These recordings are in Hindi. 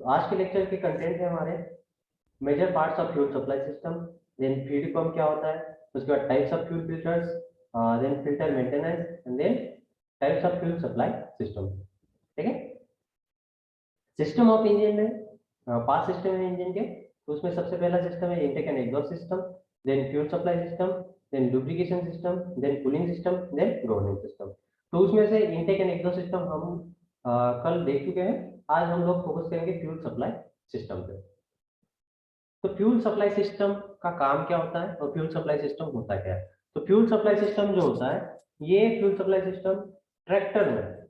तो आज के लेक्चर के कंटेंट है हमारे major parts of fuel supply system, then feed pump क्या होता है, उसके बाद types of fuel filters, then filter maintenance and then types of fuel supply system. ठीक है। सिस्टम ऑफ इंजन में पांच सिस्टम है इंजन के, तो उसमें सबसे पहला सिस्टम है intake and exhaust system, then fuel supply system, then lubrication system, then cooling system, then governing system. तो उसमें से इनटेक एंड एग्जॉस्ट सिस्टम हम कल देख चुके हैं। आज हम लोग फोकस करेंगे फ्यूल सप्लाई सिस्टम पे। तो फ्यूल सप्लाई सिस्टम का काम क्या होता है और फ्यूल सप्लाई सिस्टम होता क्या है। तो फ्यूल सप्लाई सिस्टम जो होता है, ये फ्यूल सप्लाई सिस्टम ट्रैक्टर में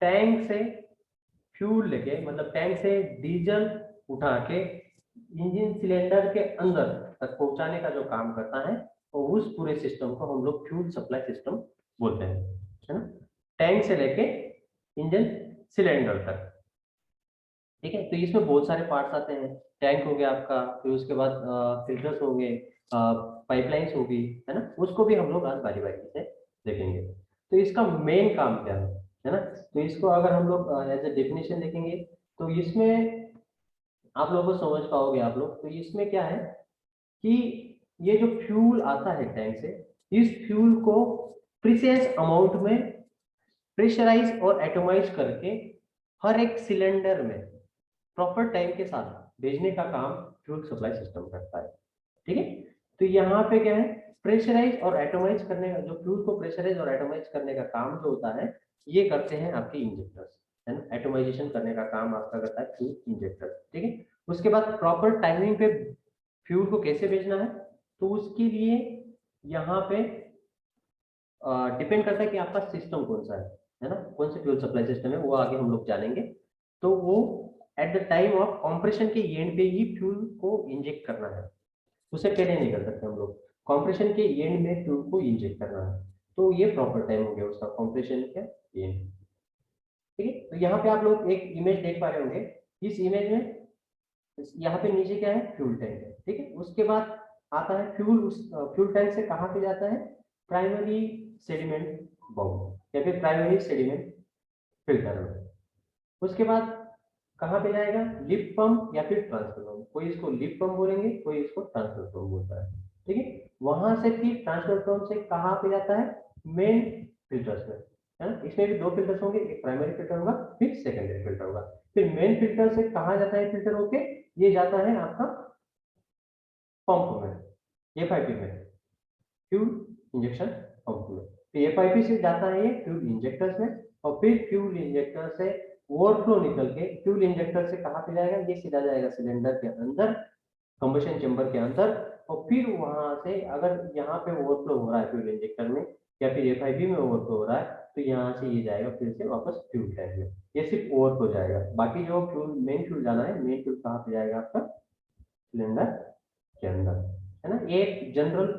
टैंक से फ्यूल लेके, मतलब टैंक से डीजल उठा के इंजन सिलेंडर के अंदर तक पहुंचाने का जो काम करता है, और उस पूरे सिस्टम को हम लोग फ्यूल सप्लाई सिस्टम बोलते हैं, है ना। टैंक से लेके इंजन सिलेंडर तक। ठीक है। तो इसमें बहुत सारे पार्ट्स आते हैं। टैंक हो गया आपका, फिर उसके बाद फिल्टर्स होंगे, पाइपलाइंस होगी, है ना। उसको भी हम लोग आज बारी बारी से देखेंगे। तो इसका मेन काम क्या है ना। तो इसको अगर हम लोग एज ए डेफिनेशन देखेंगे, तो इसमें आप लोगों को समझ पाओगे आप लोग। तो इसमें क्या है कि ये जो फ्यूल आता है टैंक से, इस फ्यूल को प्रीसियस अमाउंट में प्रेशराइज और एटोमाइज करके हर एक सिलेंडर में प्रॉपर टाइम के साथ भेजने का काम फ्यूल सप्लाई सिस्टम करता है। ठीक है। तो यहाँ पे क्या है, प्रेशराइज और एटोमाइज करने का, जो फ्यूल को प्रेशराइज और एटोमाइज करने का काम जो होता है, ये करते हैं आपके इंजेक्टर्स, है ना। एटोमाइजेशन करने का काम आपका करता है फ्यूल इंजेक्टर। ठीक है। उसके बाद प्रॉपर टाइमिंग पे फ्यूल को कैसे भेजना है, तो उसके लिए यहाँ पे डिपेंड करता है कि आपका सिस्टम कौन सा है ना। कौन से फ्यूल सप्लाई सिस्टम है वो आगे हम लोग जानेंगे। तो वो at the time of compression के एंड पे ही फ्यूल को इंजेक्ट करना है, उसे पहले नहीं कर सकते हम लोग। कंप्रेशन के एंड में फ्यूल को इंजेक्ट करना है, तो ये प्रॉपर टाइम हो गया उसका, कंप्रेशन के एंड। ठीक है। तो यहाँ पे आप लोग एक इमेज देख पा रहे होंगे। इस इमेज में यहाँ पे नीचे क्या है, फ्यूल टैंक है। ठीक है। उसके बाद आता है फ्यूल, उस फ्यूल टैंक से कहाँ पे जाता है, प्राइमरी सेडिमेंट बाउल या फिर प्राइमरी सेडिमेंट फिल्टर में। उसके बाद कहाँ पे जाएगा, लिफ्ट पंप या फिर ट्रांसफर पंप। कोई इसको लिफ्ट पंप बोलेंगे, कोई इसको ट्रांसफर पंप बोलता है। ठीक है। वहां से फिर ट्रांसफर पंप से कहाँ पे जाता है, मेन फिल्टर्स में, है ना। इसमें भी दो फिल्टर्स होंगे, एक प्राइमरी फिल्टर होगा, फिर सेकेंडरी फिल्टर होगा। फिर मेन फिल्टर से कहाँ जाता है फिल्टर होके, ये जाता है आपका पंप में, एफआईपी में, फ्यूल इंजेक्शन पंप में। तो एफआईपी से जाता है ये फ्यूल इंजेक्टर्स में, और फिर फ्यूल इंजेक्टर से ओवरफ्लो निकल के फ्यूल इंजेक्टर से कहाँ पे जाएगा, ये सीधा जाएगा सिलेंडर के अंदर, कंबशन चेंबर के अंदर। और फिर वहां से अगर यहाँ पे ओवरफ्लो हो रहा है फ्यूल इंजेक्टर में, या फिर एफआईपी में ओवरफ्लो हो रहा है, तो यहाँ से ये जाएगा फिर से वापस फ्यूल टैंक में। ये सिर्फ ओवरफ्लो जाएगा, बाकी जो फ्यूल मेन फ्यूल जाना है, मेन फ्यूल कहाँ पे जाएगा आपका, सिलेंडर के अंदर, है ना। ये एक जनरल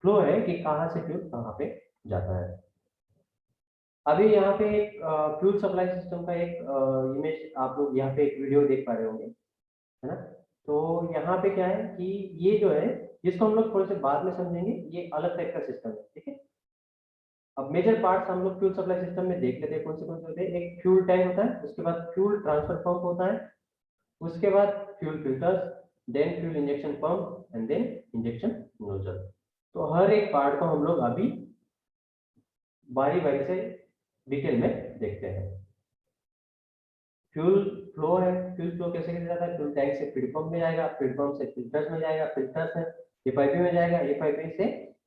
फ्लो है कि कहाँ से फ्यूल कहाँ पे जाता है। अभी यहाँ पे एक फ्यूल सप्लाई सिस्टम का एक इमेज आप लोग यहाँ पे एक वीडियो देख पा रहे होंगे, है ना। तो यहाँ पे क्या है कि ये जो है, जिसको हम लोग थोड़े से बाद में समझेंगे, ये अलग टाइप का सिस्टम है। ठीक है। अब मेजर पार्ट्स हम लोग फ्यूल सप्लाई सिस्टम में देख लेते हैं कौन से होते हैं। एक फ्यूल टैंक होता है, उसके बाद फ्यूल ट्रांसफर पंप होता है, उसके बाद fuel filters, then fuel injection pump and then injection nozzle. तो हर एक पार्ट को हम लोग अभी बारी बारी से डिटेल में देखते हैं। फ्यूल फ्लो है, फ्यूल फ्लो कैसे कैसे जाता है, फ्यूल टैंक से फीड पंप में जाएगा, फीड पंप से फिल्टर्स में जाएगा, फिल्टर से एफआईपी में जाएगा, एफआईपी से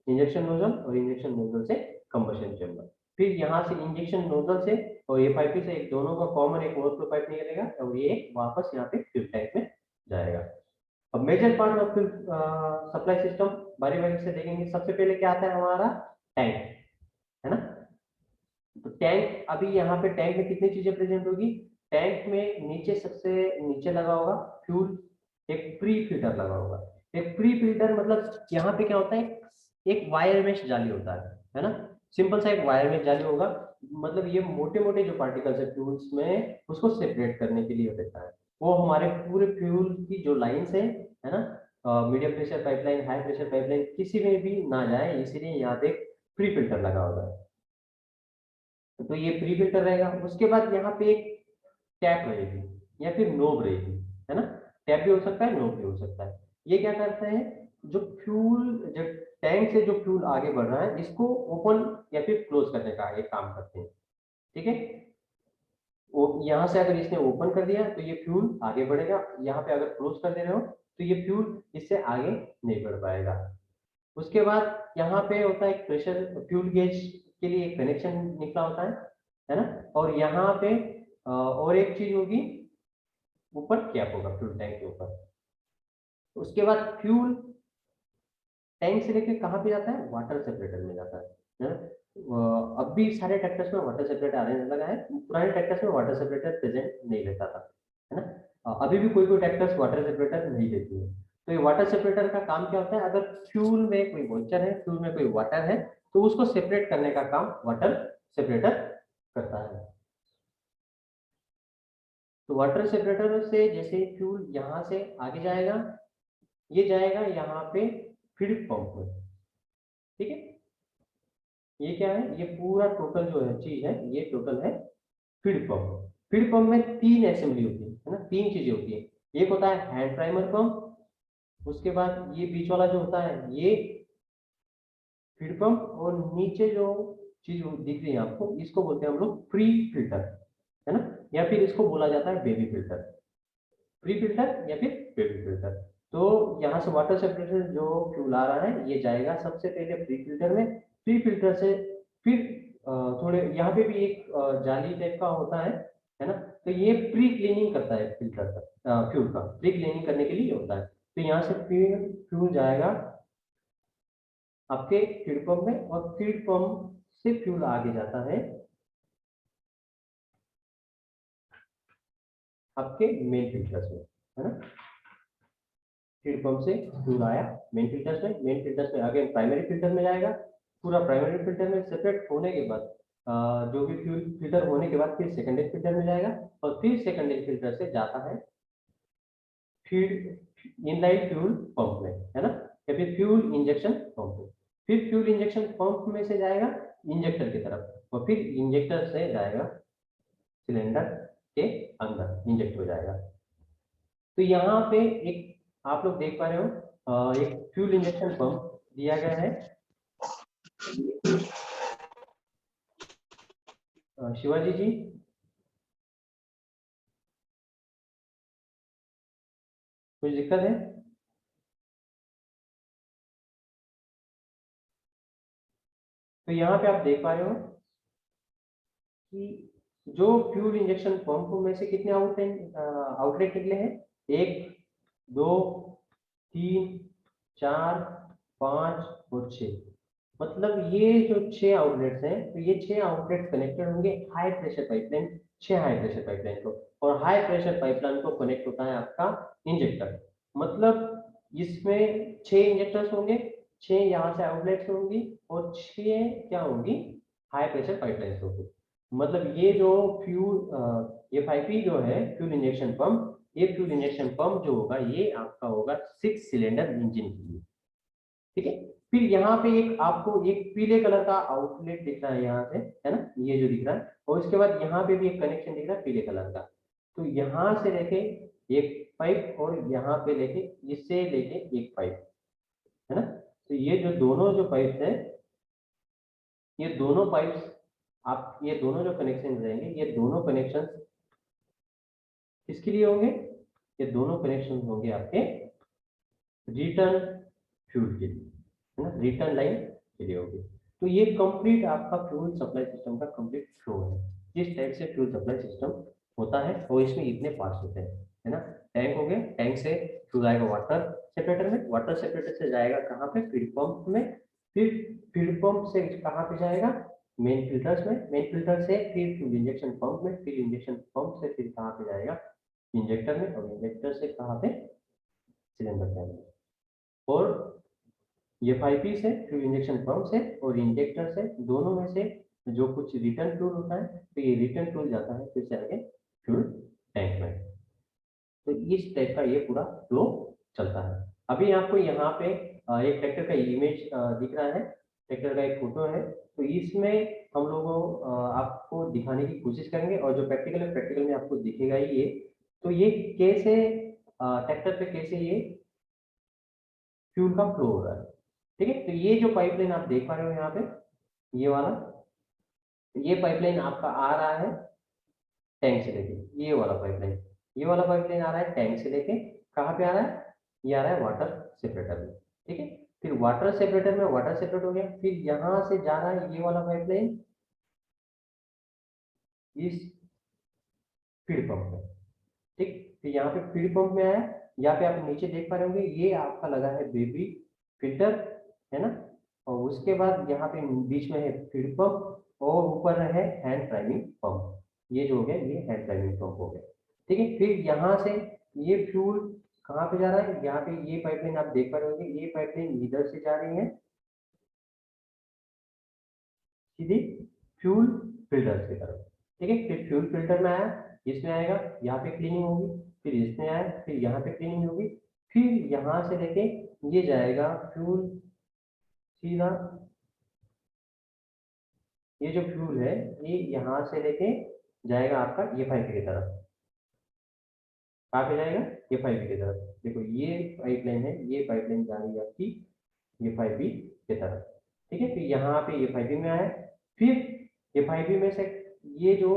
इंजेक्शन नोजल, और इंजेक्शन नोजल से कंबशन चेंबर। फिर यहाँ से इंजेक्शन नोजल से और एफआईपी से एक दोनों का कॉमन एक ओवरफ्लो पाइप निकलेगा, और ये वापस यहाँ पे फ्यूल टैंक में जाएगा। अब major part of supply system बारी बारी से देखेंगे। सबसे पहले क्या आता है हमारा, टैंक, है ना। तो टैंक, अभी यहाँ पे टैंक में कितनी चीजें प्रेजेंट होगी। टैंक में नीचे सबसे नीचे लगा होगा फ्यूल, एक प्री फिल्टर लगा होगा। एक प्री फिल्टर मतलब यहाँ पे क्या होता है, एक वायर मेश जाली होता है ना। सिंपल सा एक वायर मेश जाली होगा, मतलब ये मोटे मोटे जो पार्टिकल्स है फ्यूल्स में, उसको सेपरेट करने के लिए रहता है। वो हमारे पूरे फ्यूल की जो लाइन्स है ना, medium pressure pipeline, high pressure pipeline, किसी में भी ना जाए, इसीलिए यहाँ पे प्री फिल्टर लगा होगा। तो ये प्री फिल्टर रहेगा। उसके बाद यहाँ पे एक कैप रहेगी या फिर नोब रहेगी, है ना। कैप भी हो सकता है, नोब भी हो सकता है। ये क्या करते हैं, जो फ्यूल, जो टैंक से जो फ्यूल आगे बढ़ रहा है इसको ओपन या फिर क्लोज करने का एक काम करते हैं, ठीक है। वो यहाँ से अगर इसने ओपन कर दिया तो ये फ्यूल आगे बढ़ेगा, यहाँ पे अगर क्लोज कर दे रहे हो तो ये फ्यूल इससे आगे नहीं बढ़ पाएगा। उसके बाद यहाँ पे होता है प्रेशर, फ्यूल गेज के लिए एक कनेक्शन निकला होता है ना। और यहाँ पे और एक चीज होगी, ऊपर कैप होगा फ्यूल टैंक के ऊपर। उसके बाद फ्यूल टैंक से लेके कहाँ पे जाता है, वाटर सेपरेटर में जाता है ना। अब भी सारे ट्रैक्टर्स में वाटर सेपरेटर आने लगा है, पुराने ट्रैक्टर्स में वाटर सेपरेटर प्रेजेंट नहीं रहता था, है ना। अभी भी कोई कोई ट्रैक्टर्स वाटर सेपरेटर नहीं देती है। तो ये वाटर सेपरेटर का काम क्या होता है, अगर फ्यूल में कोई मॉइस्चर है, फ्यूल में कोई वाटर है, तो उसको सेपरेट करने का काम वाटर सेपरेटर करता है। तो वाटर सेपरेटर से जैसे फ्यूल यहाँ से आगे जाएगा, ये जाएगा यहाँ पे फीड पंप में, ठीक है। ये क्या है, ये पूरा टोटल जो है चीज है, ये टोटल है फीड पंप। फीड पंप में तीन असेंबली होती है ना, तीन चीजें होती है। एक होता है हैंड प्राइमर पंप, उसके बाद ये बीच वाला जो होता है ये फीड पंप, और नीचे जो चीज दिख रही है आपको, इसको बोलते हैं हम लोग प्री फिल्टर, है ना, या फिर इसको बोला जाता है बेबी फिल्टर। प्री फिल्टर या फिर बेबी फिल्टर। तो यहाँ से वाटर सेपरेटर जो फ्यूल आ रहा है ये जाएगा सबसे पहले प्री फिल्टर में। प्री फिल्टर से फिर थोड़े यहाँ पे भी एक जाली टाइप का होता है ना। तो ये प्री क्लीनिंग करता है फिल्टर का, फ्यूल का प्री क्लीनिंग करने के लिए होता है। तो यहाँ से फिर फ्यूल जाएगा आपके फीड पंप में, और फीड पंप से फ्यूल आगे जाता है आपके मेन फिल्टर्स में, है ना। फीड पंप से फ्यूल आया मेन फिल्टर्स में, मेन फिल्टर्स में अगेन प्राइमरी फिल्टर में जाएगा। पूरा प्राइमरी फिल्टर में सेपरेट होने के बाद जो भी फ्यूल फिल्टर होने के बाद फिर सेकेंडरी फिल्टर में जाएगा, और फिर सेकेंडरी फिल्टर से जाता है फीड इनलाइन फ्यूल पंप में, है ना, या फिर फ्यूल इंजेक्शन पंप में। फिर फ्यूल इंजेक्शन पंप में से जाएगा इंजेक्टर की तरफ, और फिर इंजेक्टर से जाएगा सिलेंडर के अंदर, इंजेक्ट हो जाएगा। तो यहाँ पे एक आप लोग देख पा रहे हो, एक फ्यूल इंजेक्शन पंप दिया गया है। शिवाजी जी, कुछ दिक्कत है? तो यहाँ पे आप देख पा रहे हो कि जो फ्यूल इंजेक्शन पंप में से कितने आउटलेट निकले हैं, एक, दो, तीन, चार, पांच और छह। मतलब ये जो छह आउटलेट्स हैं, तो ये छह आउटलेट कनेक्टेड होंगे हाई प्रेशर पाइपलाइन, छह हाई प्रेशर पाइपलाइन को। और हाई प्रेशर पाइपलाइन को कनेक्ट होता है आपका इंजेक्टर। मतलब इसमें छह इंजेक्टर्स होंगे, छह यहाँ से आउटलेट्स होंगी, और छह क्या होंगी, हाई प्रेशर पाइपलाइन होंगी। मतलब ये जो फ्यूल FIP जो है फ्यूल इंजेक्शन पंप, ये फ्यूल इंजेक्शन पंप जो होगा ये आपका होगा 6 सिलेंडर इंजन के लिए, ठीक है। फिर यहाँ पे एक आपको एक पीले कलर का आउटलेट दिख रहा है यहाँ से, है ना, ये जो दिख रहा है। और उसके बाद यहाँ पे भी एक कनेक्शन दिख रहा है पीले कलर का। तो यहाँ से लेके एक पाइप, और यहाँ पे लेके इससे लेके एक पाइप, है ना। तो ये जो दोनों जो पाइप है, ये दोनों पाइप्स, आप ये दोनों जो कनेक्शन रहेंगे, ये दोनों कनेक्शन किसके लिए होंगे, ये दोनों कनेक्शन होंगे आपके रिटर्न फ्यूल के लिए, है ना, रिटर्न लाइन के लिए होगी। तो ये कंप्लीट आपका फ्यूल सप्लाई सिस्टम का कंप्लीट फ्लो है। जिस टाइप से फ्यूल सप्लाई सिस्टम होता है, और इसमें इतने पार्ट्स होते हैं, है ना। टैंक हो गया, टैंक से फ्यूल आएगा वाटर सेपरेटर में, वाटर सेपरेटर से जाएगा कहाँ पे, फीड पंप में। फिर फीड पंप से कहाँ पे जाएगा, मेन फिल्टर्स में, मेन फिल्टर से फिर फ्यूल इंजेक्शन पंप में, फिर इंजेक्शन पंप से फिर कहाँ पे जाएगा, इंजेक्टर में, और इंजेक्टर से कहाँ पे, सिलेंडर पे आएगा। और FIP से फ्यूल इंजेक्शन पंप से और इंजेक्टर से, दोनों में से जो कुछ रिटर्न फ्यूल होता है, तो ये रिटर्न फ्यूल जाता है फिर से आगे फ्यूल टैंक में। तो इस टाइप का ये पूरा फ्लो चलता है। अभी आपको यहाँ पे एक ट्रैक्टर का इमेज दिख रहा है। ट्रैक्टर का एक फोटो है। तो इसमें हम लोग आपको दिखाने की कोशिश करेंगे, और जो प्रैक्टिकल है प्रैक्टिकल में आपको दिखेगा ही ये। तो ये कैसे ट्रैक्टर पे कैसे ये फ्यूल का फ्लो हो रहा है। ठीक है, तो ये जो पाइपलाइन आप देख पा रहे हो यहाँ पे, ये वाला, ये पाइपलाइन आपका आ रहा है टैंक से लेके, ये वाला पाइपलाइन आ रहा है टैंक से लेके, कहाँ पे आ रहा है, ये आ रहा है वाटर सेपरेटर में। ठीक है, फिर वाटर सेपरेटर में वाटर सेपरेट हो गया, फिर यहाँ से जा रहा है ये वाला पाइपलाइन इस फीड पंप में। ठीक, फिर यहाँ पे फीड पंप में आया, यहाँ पे आप नीचे देख पा रहे होंगे ये आपका लगा है बेबी फिल्टर, है ना। और उसके बाद यहाँ पे बीच में है फीड पंप, और ऊपर है हैंड प्राइमिंग पंप। ये जो हो गया ये हैंड प्राइमिंग पंप हो गया। ठीक है, फिर यहाँ से ये फ्यूल कहाँ पे जा रहा है, यहाँ पे ये पाइपलाइन आप देख पा रहे होंगे, ये पाइपलाइन इधर से जा रही है सीधी फ्यूल फिल्टर की तरफ। ठीक है, फिर फ्यूल फिल्टर में आया, इसमें आएगा, यहाँ पे क्लीनिंग होगी, फिर इसमें आया, फिर यहाँ पे क्लीनिंग होगी, फिर यहाँ से लेके ये जाएगा फ्यूल सीधा, ये जो फ्यूल है ये यहाँ से लेके जाएगा आपका ये पाइप की तरफ। कहाँ पे जाएगा, ये पाइप की तरफ। देखो ये पाइपलाइन है, ये पाइपलाइन जा रही है आपकी ये फाइव बी की तरफ। ठीक है, फिर यहाँ पे ये फाइव बी में आया, फिर ये फाइव बी में से ये जो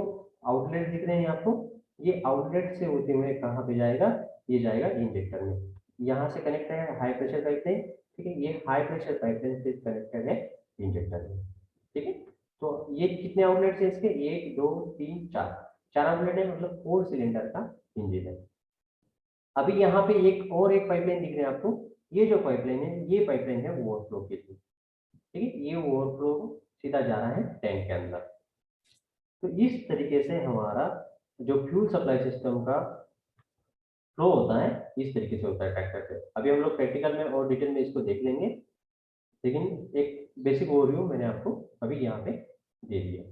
आउटलेट दिख रहे हैं आपको, ये आउटलेट से होते हुए कहाँ पे जाएगा, ये जाएगा इंजेक्टर में। यहाँ से कनेक्ट है हाई प्रेशर पाइपलाइन। ठीक है, ये हाई प्रेशर पाइपलाइन से कनेक्टेड है इंजेक्टर में। ठीक है, तो ये कितने आउटलेट है इसके, एक दो तीन चार, चार आउटलेट है, मतलब 4 सिलेंडर का इंजन है। अभी यहाँ पे एक पाइपलाइन दिख रही है आपको, ये जो पाइपलाइन है ये पाइपलाइन है ओवरफ्लो के लिए। ठीक है, ये ओवरफ्लो सीधा जा रहा है टैंक के अंदर। तो इस तरीके से हमारा जो फ्यूल सप्लाई सिस्टम का फ्लो होता है, इस तरीके से होता है ट्रैक्टर से। अभी हम लोग प्रैक्टिकल में और डिटेल में इसको देख लेंगे, लेकिन एक बेसिक ओवरव्यू मैंने आपको अभी यहाँ पे दे दिया।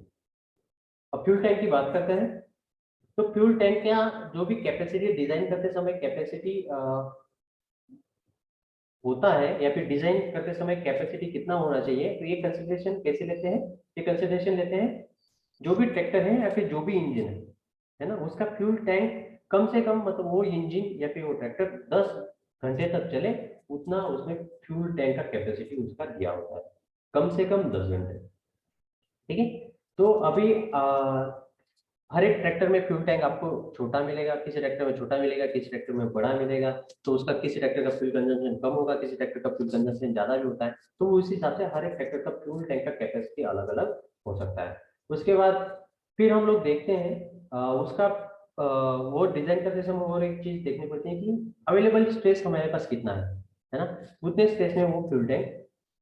अब फ्यूल टैंक की बात करते हैं। तो फ्यूल टैंक का जो भी कैपेसिटी डिजाइन करते समय कैपेसिटी होता है, या फिर डिजाइन करते समय कैपेसिटी कितना होना चाहिए, तो ये कंसिडरेशन कैसे लेते हैं, ये कंसिडरेशन लेते हैं जो भी ट्रैक्टर है या फिर जो भी इंजन है ना, उसका फ्यूल टैंक कम से कम, मतलब वो इंजन या फिर वो ट्रैक्टर 10 घंटे तक चले, उतना उसमें फ्यूल टैंक का कैपेसिटी उसका दिया होता है, कम से कम 10 घंटे। ठीक है, तो अभी हर एक ट्रैक्टर में फ्यूल टैंक आपको छोटा मिलेगा, किसी ट्रैक्टर में छोटा मिलेगा, किसी ट्रैक्टर में बड़ा मिलेगा। तो उसका किसी ट्रैक्टर का फ्यूल कंजम्पशन कम होगा, किसी ट्रैक्टर का फ्यूल कंजम्पशन ज्यादा भी होता है। तो उस हिसाब से हर एक ट्रैक्टर का फ्यूल टैंक का कैपेसिटी अलग अलग हो सकता है। उसके बाद फिर हम लोग देखते हैं उसका वो डिजाइन करते समय और एक चीज देखनी पड़ती है कि अवेलेबल स्पेस हमारे पास कितना है ना, उतने स्पेस में वो फ्यूल टैंक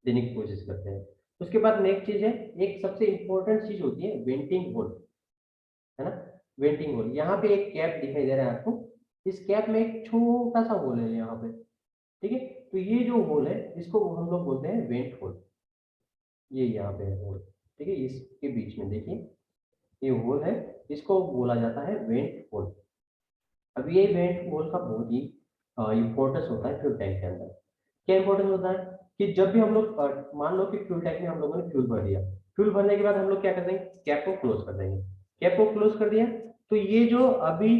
देने की कोशिश करते हैं। उसके बाद नेक्स्ट चीज है, एक सबसे इंपॉर्टेंट चीज होती है वेंटिंग होल, है ना। वेंटिंग होल, यहाँ पे एक कैप दिखाई दे रहा है आपको, इस कैप में एक छोटा सा होल है यहाँ पे। ठीक है, तो ये जो होल है इसको हम लोग बोलते हैं वेंट होल। ये यहाँ पे है होल। ठीक है, इसके बीच में देखिए ये होल है, इसको बोला जाता है वेंट होल। अब ये वेंट होल का बहुत ही इंपॉर्टेंस होता है फ्यूल टैंक के अंदर। क्या इंपॉर्टेंस होता है कि जब भी हम लोग मान लो कि फ्यूल टैंक में हम लोगों ने फ्यूल भर दिया, फ्यूल भरने के बाद हम लोग क्या कर देंगे, कैप को क्लोज कर देंगे। कैप को क्लोज कर दिया, तो ये जो अभी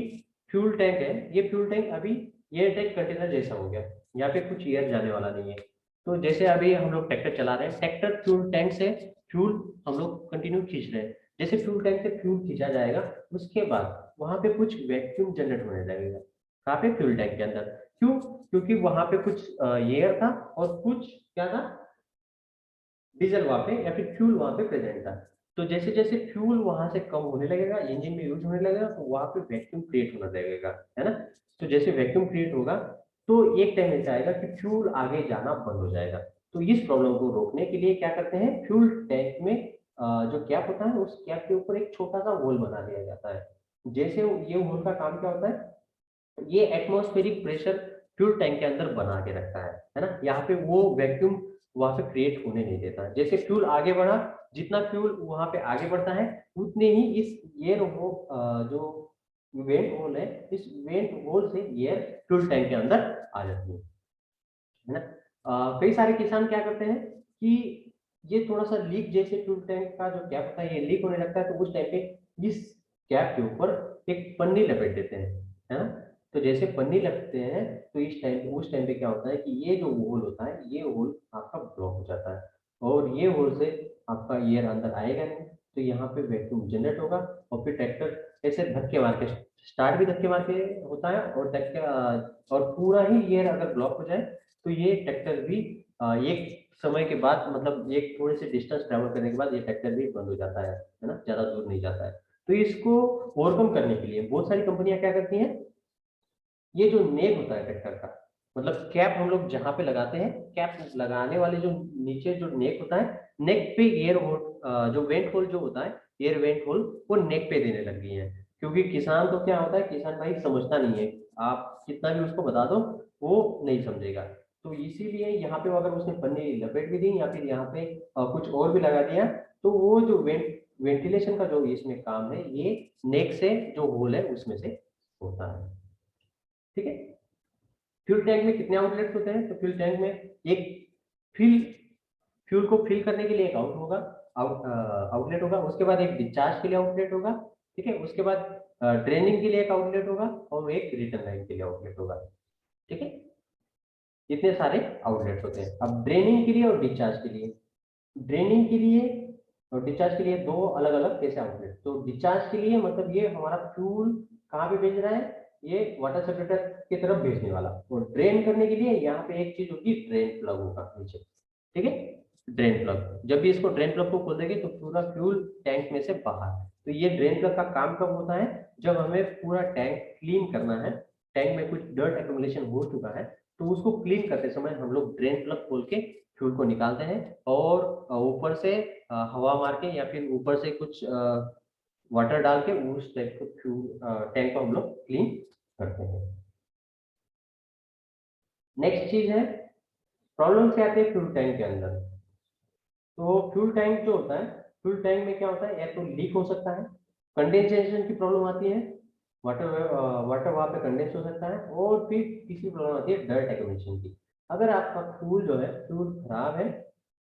फ्यूल टैंक है, ये फ्यूल टैंक अभी एयर टाइट कंटेनर जैसा हो गया, यहाँ पे कुछ एयर जाने वाला नहीं है। तो जैसे अभी हम लोग ट्रैक्टर चला रहे हैं, ट्रैक्टर फ्यूल टैंक से फ्यूल हम लोग कंटिन्यू खींच रहे हैं, जैसे फ्यूल टैंक से फ्यूल खींचा जाएगा, उसके बाद वहां पे कुछ वैक्यूम जनरेट होने लगेगा। कहाँ पे, फ्यूल टैंक के अंदर। क्यों, क्योंकि वहां पे कुछ एयर था और कुछ क्या था, डीजल वहां पे या फिर फ्यूल वहां पे प्रेजेंट था। तो जैसे जैसे फ्यूल वहां से कम होने लगेगा, इंजन में यूज होने लगेगा, तो वहां पे वैक्यूम क्रिएट होने लगेगा, है ना। तो जैसे वैक्यूम क्रिएट होगा, तो एक टाइम ऐसा आएगा कि फ्यूल आगे जाना बंद हो जाएगा। तो इस प्रॉब्लम को रोकने के लिए क्या करते हैं, फ्यूल टैंक में जो कैप होता है उस कैप के ऊपर एक छोटा सा होल बना दिया जाता है। जैसे ये होल का काम क्या होता है, ये एटमॉस्फेरिक प्रेशर फ्यूल टैंक के अंदर बना के रखता है ना। यहाँ पे वो वैक्यूम वहां पे क्रिएट होने नहीं देता। जैसे फ्यूल आगे बढ़ा, जितना फ्यूल वहां पे आगे बढ़ता है, उतने ही इस एयर वो जो वेंट होल है, इस वेंट होल से एयर फ्यूल टैंक के अंदर आ जाती है ना। कई सारे किसान क्या करते हैं कि ये थोड़ा सा लीक जैसे फ्यूल टैंक का जो कैप होता है ये लीक होने लगता है, तो उस टाइम पे इस कैप के ऊपर एक पन्नी लपेट देते हैं, है ना। तो जैसे पन्नी लगते हैं तो उस टाइम पे क्या होता है कि ये जो होल होता है ये होल आपका ब्लॉक हो जाता है, और ये होल से आपका एयर अंदर आएगा नहीं, तो यहाँ पे वैक्यूम जनरेट होगा, और फिर ट्रैक्टर ऐसे धक्के मार के स्टार्ट भी धक्के मार के होता है, और धक्के और पूरा ही एयर अगर ब्लॉक हो जाए तो ये ट्रैक्टर भी एक समय के बाद, मतलब एक थोड़े से डिस्टेंस ट्रेवल करने के बाद ये ट्रैक्टर भी बंद हो जाता है ना, ज्यादा दूर नहीं जाता है। तो इसको ओवरकम करने के लिए बहुत सारी कंपनियां क्या करती हैं, ये जो नेक होता है ट्रैक्टर का, मतलब कैप हम लोग जहां पे लगाते हैं, कैप लगाने वाले जो नीचे जो नेक होता है, नेक पे एयर होल, जो वेंट होल जो होता है, एयर वेंट होल वो नेक पे देने लग गई है। क्योंकि किसान तो क्या होता है, किसान भाई समझता नहीं है, आप कितना भी उसको बता दो वो नहीं समझेगा। तो इसीलिए यहाँ पे अगर उसने पन्नी लपेट भी दी या फिर यहाँ पे कुछ और भी लगा दिया, तो वो जो वेंटिलेशन का जो इसमें काम है ये नेक से जो होल है उसमें से होता है। ठीक है। फ्यूल टैंक में कितने आउटलेट्स होते हैं, तो फ्यूल टैंक में एक फिल फ्यूल को फिल करने के लिए एक आउटलेट होगा, उसके बाद एक डिस्चार्ज के लिए आउटलेट होगा, ठीक है, उसके बाद ड्रेनिंग के लिए एक आउटलेट होगा, और एक रिटर्न लाइन के लिए आउटलेट होगा। ठीक है, इतने सारे आउटलेट्स होते हैं। अब ड्रेनिंग के लिए और डिस्चार्ज के लिए, ड्रेनिंग के लिए और डिस्चार्ज के लिए दो अलग अलग कैसे आउटलेट। तो डिस्चार्ज के लिए मतलब ये हमारा फ्यूल कहाँ पे भेज रहा है, ये वाटर सेपरेटर की तरफ भेजने वाला, और ड्रेन करने के लिए यहाँ पे एक चीज होगी, ड्रेन प्लग होगा नीचे। ठीक है, ड्रेन प्लग, जब भी इसको ड्रेन प्लग को खोल देंगे तो पूरा फ्यूल टैंक में से बाहर। तो ये ड्रेन प्लग का काम कब होता है, जब हमें पूरा टैंक क्लीन करना है, टैंक में कुछ डर्ट एक्यूमुलेशन हो चुका है, तो उसको क्लीन करते समय हम लोग ड्रेन प्लग खोल के फ्यूल को निकालते हैं, और ऊपर से हवा मार के या फिर ऊपर से कुछ वाटर डाल के उस टैंक को फ्यूल टैंक को हम लोग क्लीन करते हैं। नेक्स्ट चीज है, प्रॉब्लम क्या आती है फ्यूल टैंक के अंदर। तो फ्यूल टैंक जो होता है, फ्यूल टैंक में क्या होता है, या तो लीक हो सकता है, कंडेंसेशन की प्रॉब्लम आती है, वाटर वाटर वहां पे कंडेंस हो सकता है, और फिर तीसरी प्रॉब्लम आती है डर्ट एक्यूमुलेशन की। अगर आपका फ्यूल जो है फ्यूल खराब है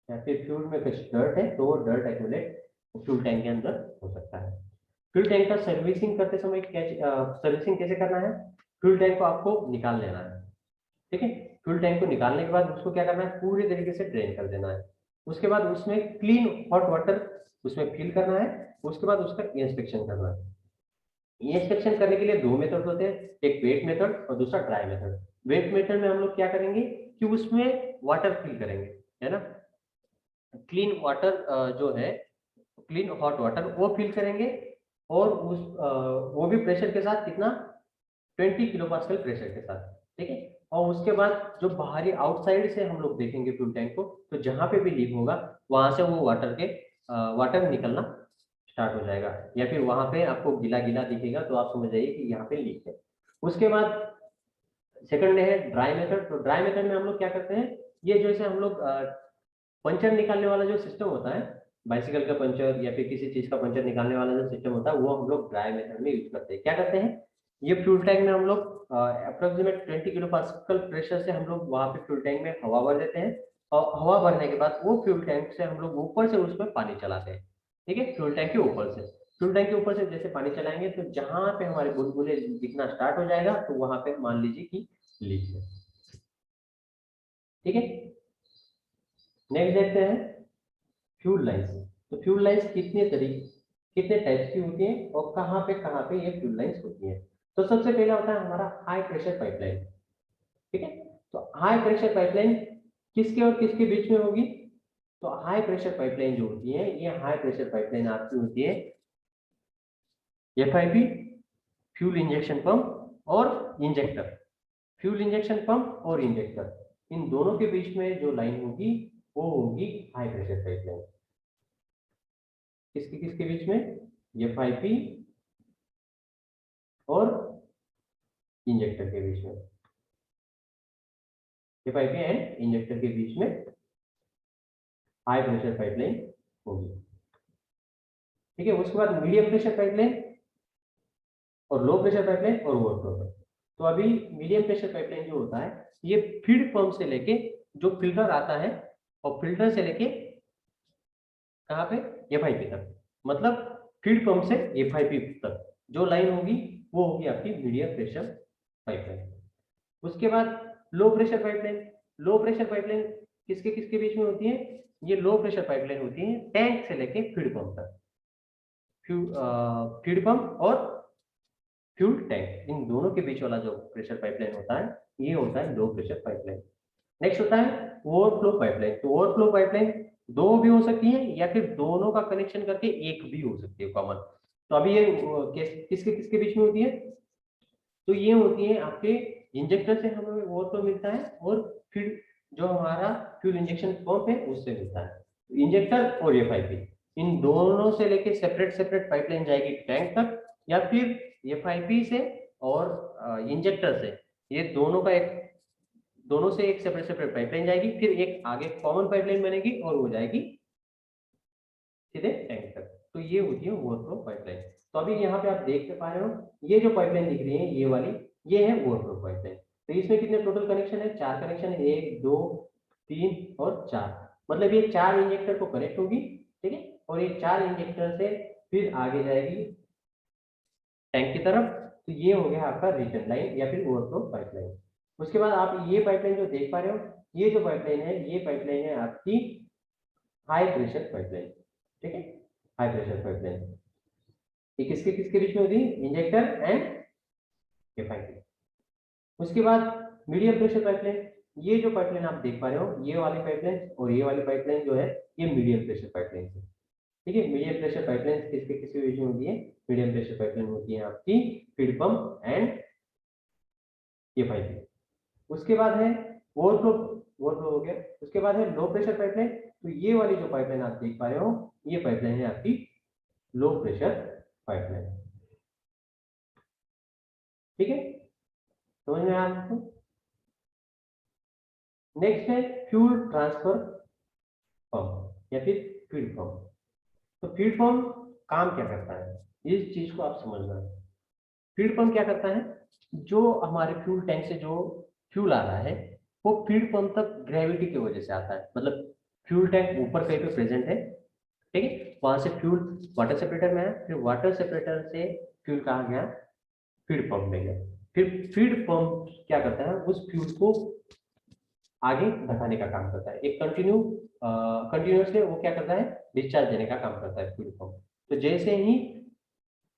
या फिर फ्यूल में कुछ डर्ट है, तो वो डर्ट एक्यूमुलेट फ्यूल टैंक के अंदर हो सकता है। फ्यूल टैंक का सर्विसिंग करते समय सर्विसिंग कैसे करना है, फ्यूल टैंक को आपको निकाल लेना है। ठीक है, फ्यूल टैंक को निकालने के बाद उसको क्या करना है, पूरी तरीके से ड्रेन कर देना है। उसके बाद उसमें क्लीन हॉट वाटर उसमें फिल करना है, उसके बाद उसका इंस्पेक्शन करना है। इंस्पेक्शन करने के लिए दो मेथड होते हैं, एक वेट मेथड और दूसरा ड्राई मेथड। वेट मेथड में हम लोग क्या करेंगे कि उसमें वाटर फिल करेंगे, है ना, क्लीन वाटर जो है, क्लीन हॉट वाटर वो फिल करेंगे, और वो भी प्रेशर के साथ कितना, 20 किलो पास्कल प्रेशर के साथ। ठीक है, और उसके बाद जो बाहरी आउटसाइड से हम लोग देखेंगे फ्यूल टैंक को, तो जहां पे भी लीक होगा वहां से वो वाटर निकलना स्टार्ट हो जाएगा, या फिर वहां पे आपको गीला गीला दिखेगा तो आप समझ जाइए कि यहाँ पे लीक है। उसके बाद सेकंड है ड्राई मेथड। तो ड्राई मेथड में हम लोग क्या करते हैं, ये जैसे हम लोग पंचर निकालने वाला जो सिस्टम होता है, बाइसिकल का पंचर या फिर किसी चीज का पंचर निकालने वाला जो सिस्टम होता है, वो हम लोग ड्राई मेथड में यूज करते हैं। क्या करते हैं, ये फ्यूल टैंक में हम लोग अप्रोक्सीमेट 20 किलो पास्कल प्रेशर से हम लोग वहां पे फ्यूल टैंक में हवा भर देते हैं, और हवा भरने के बाद वो फ्यूल टैंक से हम लोग ऊपर से उसमें पानी चलाते हैं। ठीक है, फ्यूल टैंक के ऊपर से, फ्यूल टैंक के ऊपर से जैसे पानी चलाएंगे तो जहां पे हमारे बुलबुले दिखना स्टार्ट हो जाएगा, तो वहां पे मान लीजिए कि लीक है। ठीक है, नेक्स्ट देखते हैं फ्यूल लाइन्स। तो फ्यूल लाइन्स कितने टाइप्स की होती हैं, और कहाँ पे ये फ्यूल लाइन्स होती हैं। तो सबसे पहला होता है हमारा हाई प्रेशर पाइपलाइन। ठीक है, तो हाई प्रेशर पाइपलाइन किसके और किसके बीच में होगी, तो हाई प्रेशर पाइपलाइन जो होती है, ये हाई प्रेशर पाइपलाइन आपकी होती है एफआईपी, फ्यूल इंजेक्शन पंप और इंजेक्टर। फ्यूल इंजेक्शन पंप और इंजेक्टर, इन दोनों के बीच में जो लाइन होगी वो होगी हाई प्रेशर पाइपलाइन। किसके किसके बीच में, एफआईपी और इंजेक्टर के बीच में, एफआईपी एंड इंजेक्टर के बीच में हाई प्रेशर पाइपलाइन होगी। ठीक है, उसके बाद मीडियम प्रेशर पाइपलाइन और लो प्रेशर पाइपलाइन और ओवरफ्लो। तो अभी मीडियम प्रेशर पाइपलाइन जो होता है, ये फीड पंप से लेके जो फिल्टर आता है, और फिल्टर से लेके कहाँ पे, FIP तक, मतलब फीड पंप से FIP तक जो लाइन होगी वो होगी आपकी मीडियम प्रेशर पाइपलाइन। उसके बाद low pressure pipeline. Low pressure pipeline किसके किसके बीच में होती है, ये लो प्रेशर पाइपलाइन होती है टैंक से लेके फीड पंप तक। फीड पंप और फ्यूल टैंक, इन दोनों के बीच वाला जो प्रेशर पाइपलाइन होता है ये होता है लो प्रेशर पाइपलाइन। नेक्स्ट होता है ओवरफ्लो पाइपलाइन। तो ओवरफ्लो पाइपलाइन दो भी हो सकती है या फिर दोनों का कनेक्शन करके एक भी हो सकती है कॉमन। तो अभी ये किसके किसके बीच में होती है, तो ये होती है आपके इंजेक्टर से हमें ओवरफ्लो मिलता है और फिर जो हमारा फ्यूल इंजेक्शन पंप है उससे मिलता है। इंजेक्टर और FIP इन दोनों से लेके सेपरेट सेपरेट पाइपलाइन जाएगी टैंक तक, या फिर FIP से और इंजेक्टर से, ये दोनों का एक, दोनों से एक सेपरेट सेपरेट पाइपलाइन जाएगी, फिर एक आगे कॉमन पाइपलाइन बनेगी और वो जाएगी सीधे टैंक तक। तो ये होती है ओवरफ्लो पाइपलाइन। तो अभी यहाँ पे आप देख पा रहे हो ये जो पाइपलाइन दिख रही है ये वाली, ये है ओवरफ्लो पाइपलाइन। तो इसमें कितने टोटल कनेक्शन है, 4 कनेक्शन है, 1 2 3 और 4, मतलब ये 4 इंजेक्टर को कनेक्ट होगी, ठीक है, और ये 4 इंजेक्टर से फिर आगे जाएगी टैंक की तरफ। तो ये हो गया आपका रिटर्न लाइन या फिर ओवरफ्लो पाइपलाइन। उसके बाद आप ये पाइपलाइन जो देख पा रहे हो, ये जो पाइपलाइन है ये पाइपलाइन है आपकी हाई प्रेशर पाइपलाइन, ठीक है, हाई प्रेशर पाइपलाइन। ये किसके किसके बीच में होती है, इंजेक्टर एंड FIP। उसके बाद मीडियम प्रेशर पाइपलाइन, ये जो पाइपलाइन आप देख पा रहे हो ये वाली पाइपलाइन और ये वाली पाइपलाइन जो है ये मीडियम प्रेशर पाइपलाइन है, ठीक है। मीडियम प्रेशर पाइपलाइन किसके किसके बीच में होती है, मीडियम प्रेशर पाइपलाइन होती है आपकी फीड पंप एंड FIP। उसके बाद है ओवरफ्लो, ओवरफ्लो हो गया। उसके बाद है लो प्रेशर पाइपलाइन। तो ये वाली जो पाइपलाइन आप देख पा रहे हो ये पाइपलाइन है आपकी लो प्रेशर पाइपलाइन, ठीक है, समझ में आया आपको। नेक्स्ट है फ्यूल ट्रांसफर पंप या फिर फीड पंप। तो फीड पंप काम क्या करता है, इस चीज को आप समझना है। फीड पंप क्या करता है, जो हमारे फ्यूल टैंक से जो फ्यूल आ रहा है वो फीड पंप तक ग्रेविटी की वजह से आता है, मतलब फ्यूल टैंक ऊपर कहीं पे प्रेजेंट है, ठीक है, वहां से फ्यूल वाटर सेपरेटर में आया, फिर वाटर सेपरेटर से फ्यूल कहाँ गया, फीड पंप में गया, फिर फीड पंप क्या करता है उस फ्यूल को आगे बढ़ाने का काम करता है, एक कंटिन्यूसली वो क्या करता है डिस्चार्ज देने का काम करता है फीड पंप। तो जैसे ही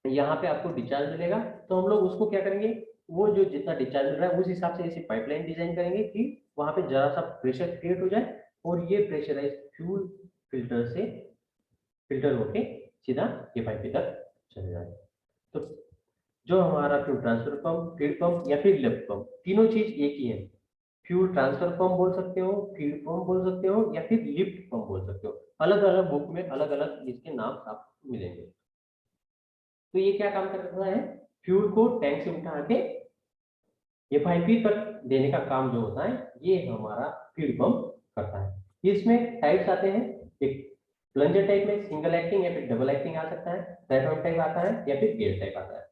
यहाँ पे आपको डिस्चार्ज मिलेगा तो हम लोग उसको क्या करेंगे, वो जो जितना डिस्चार्ज मिल रहा है उस हिसाब से ऐसी पाइपलाइन डिजाइन करेंगे कि वहां पे जरा सा प्रेशर क्रिएट हो जाए और ये प्रेशराइज फ्यूल फिल्टर से फिल्टर होके सीधा FIP तक चले जाए। तो जो हमारा fuel transfer pump, feed pump या फिर लिफ्ट पंप, तीनों चीज एक ही है। फ्यूल ट्रांसफर पंप बोल सकते हो, फीड पंप बोल सकते हो या फिर लिफ्ट पंप बोल सकते हो, अलग अलग बुक में अलग अलग इसके नाम आपको मिलेंगे। तो ये क्या काम करता है, फ्यूल को टैंक से उठा के FIP तक देने का काम जो होता है ये हमारा फीड पंप करता है। इसमें टाइप्स आते हैं, एक प्लंजर टाइप में सिंगल एक्टिंग या फिर डबल एक्टिंग आ सकता है, डायफ्राम टाइप आता है या फिर एयर टाइप आता है।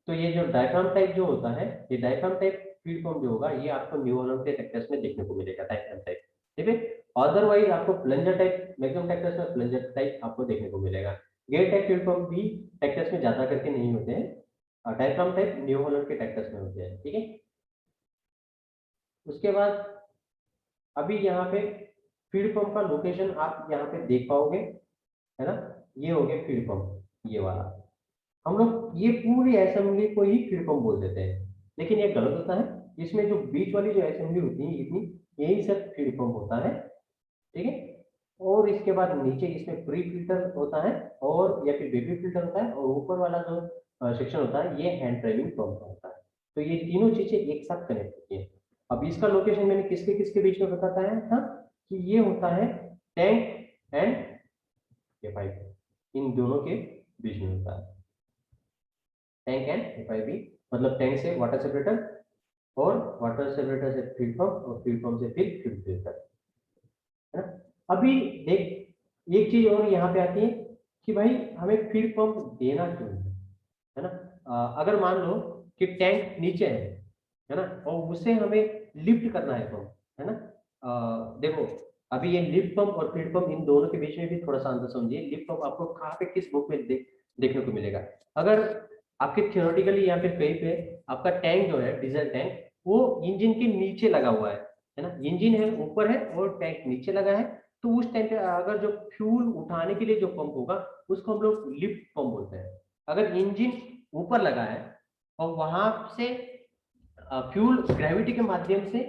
तो ये जो डायफ्राम टाइप जो होता है, ये डायफ्राम टाइप फीड पंप जो होगा ये आपको न्यू हॉलैंड के ट्रैक्टर्स में देखने को मिलेगा, डायफ्राम टाइप, ठीक है। अदरवाइज आपको प्लंजर टाइप मैक्सिमम ट्रैक्टर्स में प्लंजर टाइप आपको देखने को मिलेगा। गेयर टाइप फीड पंप भी ट्रैक्टर्स में ज्यादा करके नहीं होते हैं, और डायफ्राम टाइप न्यू हॉलैंड के ट्रैक्टर्स में होते हैं, ठीक है। उसके बाद अभी यहाँ पे फीड पंप का लोकेशन आप यहाँ पे देख पाओगे, है ना, ये हो गया फीड पंप, ये वाला। हम लोग ये पूरी असेंबली को ही फीड पंप बोल देते हैं, लेकिन ये गलत होता है। इसमें जो बीच वाली जो असेंबली होती है इतनी, यही सब फीड पंप होता है, ठीक है। और इसके बाद नीचे इसमें प्री फिल्टर होता है और या फिर बेबी फिल्टर होता है, और ऊपर वाला जो सेक्शन होता है ये हैंड ड्राइविंग पंप होता है। तो ये तीनों चीजें एक साथ कनेक्ट होती है। अब इसका लोकेशन मैंने किसके किसके बीच में बताता है था कि ये होता है टैंक एंड FIP, इन दोनों के बीच में होता है टैंक एंड FIP, मतलब टैंक से वाटर सेपरेटर और वाटर सेपरेटर से फीड पंप और फीड पंप से फिर फ्यूल फिल्टर, है ना। अभी देख एक चीज और यहाँ पे आती है कि भाई हमें फीड पंप देना क्यों है ना। अगर मान लो कि टैंक नीचे है ना, और उसे हमें लिफ्ट करना है पंप, है ना। देखो अभी ये लिफ्ट पंप और फीड पंप, इन दोनों के बीच में भी थोड़ा सा अंतर समझिए। लिफ्ट पंप आपको कहाँ पे, किस बुक में देखने को मिलेगा? अगर आपके थियोरेटिकली या फिर कहीं पे आपका टैंक जो है डीजल टैंक, वो इंजन के नीचे लगा हुआ है ना, इंजन है ऊपर है और टैंक नीचे लगा है, तो उस टाइम पे अगर जो फ्यूल उठाने के लिए जो पंप होगा उसको हम लोग लिफ्ट पंप बोलते हैं। अगर इंजन ऊपर लगा है और वहां से फ्यूल ग्रेविटी के माध्यम से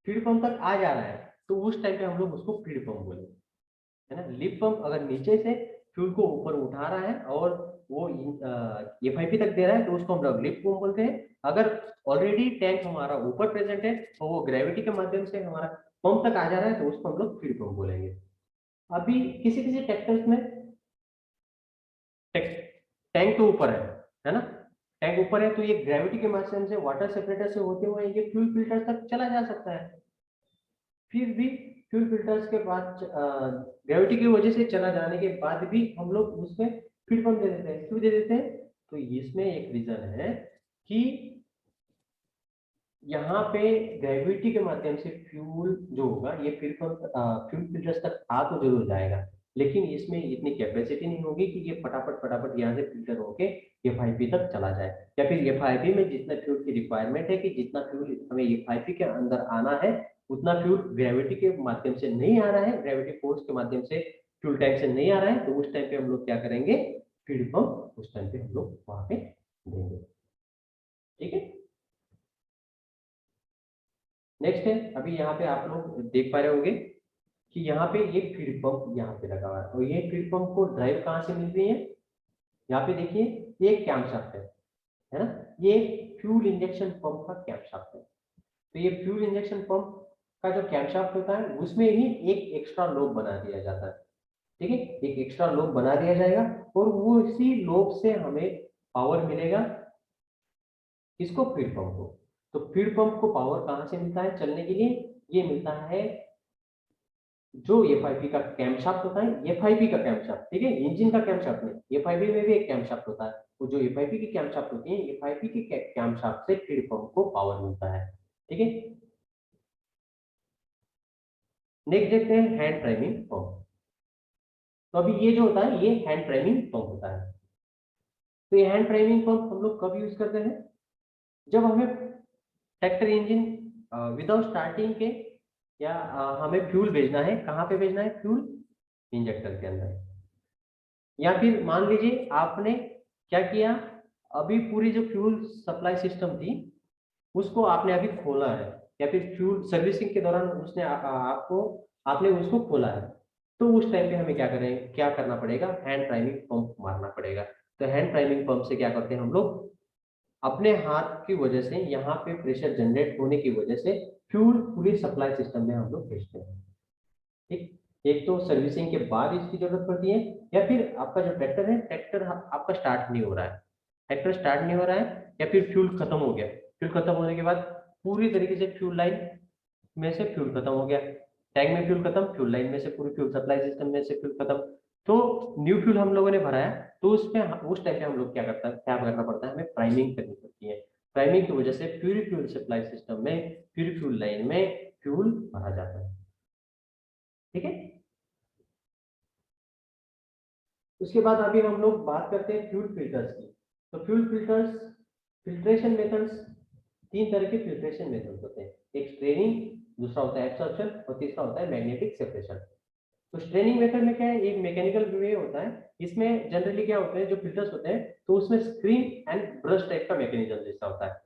फीड पंप तक आ जा रहा है, तो उस टाइम पे हम लोग उसको फीड पंप बोलेंगे, है ना। लिफ्ट पंप अगर नीचे से फ्यूल को ऊपर उठा रहा है और वो एफआईपी तक दे रहा है, तो उसको हम लोग लिफ्ट पंप बोलते हैं। अगर ऑलरेडी टैंक हमारा ऊपर प्रेजेंट है और वो ग्रेविटी के माध्यम से हमारा पंप तक आ जा रहा है, तो उसको हम लोग फीड पंप बोलेंगे। अभी किसी किसी ट्रैक्टर्स में टैंक तो ऊपर है ना, टैंक ऊपर है, तो ये ग्रेविटी के माध्यम से वाटर सेपरेटर से होते हुए ये फ्यूल फिल्टर तक चला जा सकता है। फिर भी फ्यूल फिल्टर्स के बाद ग्रेविटी की वजह से चला जाने के बाद भी हम लोग उसमें फीड पंप दे देते हैं। क्यों दे देते हैं? तो इसमें एक रीजन है कि यहाँ पे ग्रेविटी के माध्यम से फ्यूल जो होगा ये फीड पंप फ्यूल फिल्टर्स तक आ तो जरूर जाएगा, लेकिन इसमें इतनी कैपेसिटी नहीं होगी कि ये फटाफट फटाफट यहाँ से फिल्टर होके एफआईपी तक चला जाए, या फिर एफआईपी में जितना फ्यूल की रिक्वायरमेंट है कि जितना फ्यूल हमें एफआईपी के अंदर आना है उतना फ्यूल ग्रेविटी के माध्यम से नहीं आ रहा है, ग्रेविटी फोर्स के माध्यम से फ्यूल टैंक से नहीं आ रहा है, तो उस टाइम पे हम लोग क्या करेंगे? फीड पंप उस टाइम पे हम लोग वहां पे देंगे। ठीक है, नेक्स्ट है, अभी यहाँ पे आप लोग देख पा रहे होंगे कि यहाँ पे ये फीड पंप यहाँ पे लगा हुआ है, और ये फीड पंप को ड्राइव कहाँ से मिल रही है? यहाँ पे देखिए, ये एक कैमशाफ्ट है ना, ये फ्यूल इंजेक्शन पंप का कैमशाफ्ट है। तो ये फ्यूल इंजेक्शन पंप का जो कैमशाफ्ट होता है उसमें ही एक एक्स्ट्रा लोब बना दिया जाता है। ठीक है, एक एक्स्ट्रा लोब बना दिया जाएगा और वो इसी लोब से हमें पावर मिलेगा। किसको? फीड पंप को। तो फीड पंप को पावर कहाँ से मिलता है चलने के लिए? ये मिलता है जो एफआईपी का कैमशाफ्ट होता है, एफआईपी का कैमशाफ्ट, ठीक है, इंजन का कैमशाफ्ट नहीं, एफआईपी में भी एक कैमशाफ्ट होता है, वो जो एफआईपी की कैमशाफ्ट होती है, एफआईपी की कैमशाफ्ट से फीड पंप को पावर मिलता है। ठीक है, नेक्स्ट देखते हैं हैंड प्राइमिंग पंप। तो अभी ये जो होता है ये हैंड प्राइमिंग पंप होता है। तो ये हैंड प्राइमिंग पंप हम लोग कब यूज करते हैं? जब हमें ट्रैक्टर इंजन विदाउट स्टार्टिंग के या हमें फ्यूल भेजना है, कहाँ पे भेजना है? फ्यूल इंजेक्टर के अंदर। या फिर मान लीजिए आपने क्या किया, अभी पूरी जो फ्यूल सप्लाई सिस्टम थी उसको आपने अभी खोला है, या फिर फ्यूल सर्विसिंग के दौरान उसने आपको आपने उसको खोला है, तो उस टाइम पे हमें क्या करना पड़ेगा? हैंड प्राइमिंग पंप मारना पड़ेगा। तो हैंड प्राइमिंग पंप से क्या करते हैं हम लोग? अपने हाथ की वजह से यहाँ पे प्रेशर जनरेट होने की वजह से फ्यूल पूरी सप्लाई सिस्टम में हम लोग भेजते हैं। ठीक, एक तो सर्विसिंग के बाद इसकी जरूरत पड़ती है, या फिर आपका जो ट्रैक्टर है, ट्रैक्टर आपका स्टार्ट नहीं हो रहा है, ट्रैक्टर स्टार्ट नहीं हो रहा है, या फिर फ्यूल खत्म हो गया, फ्यूल खत्म होने के बाद पूरी तरीके से फ्यूल लाइन में से फ्यूल खत्म हो गया, टैंक में फ्यूल खत्म, फ्यूल लाइन में से पूरी फ्यूल सप्लाई सिस्टम में से फ्यूल खत्म, तो न्यू फ्यूल हम लोगों ने भराया, तो उसमें उस टाइम पे हम लोग क्या करना पड़ता है? हमें प्राइमिंग करनी पड़ती है। प्राइमिंग की वजह से प्यूरी फ्यूल सप्लाई सिस्टम में, प्यूरी फ्यूल लाइन में फ्यूल भरा जाता है। ठीक है, उसके बाद अभी हम लोग बात करते हैं फ्यूल फिल्टर्स की। तो फ्यूल फिल्टर्स, फिल्ट्रेशन मेथड्स, तीन तरह के फिल्ट्रेशन मेथड्स होते हैं, एक स्ट्रेनिंग, दूसरा होता है एब्सॉर्प्शन और तीसरा होता है मैग्नेटिक सेपरेशन। तो स्ट्रेनिंग मेथड में क्या है? एक मैकेनिकल वे होता है, इसमें जनरली क्या होते हैं जो फिल्टर्स होते हैं, तो उसमें स्क्रीन एंड ब्रश टाइप का मैकेनिज्म जैसा होता है।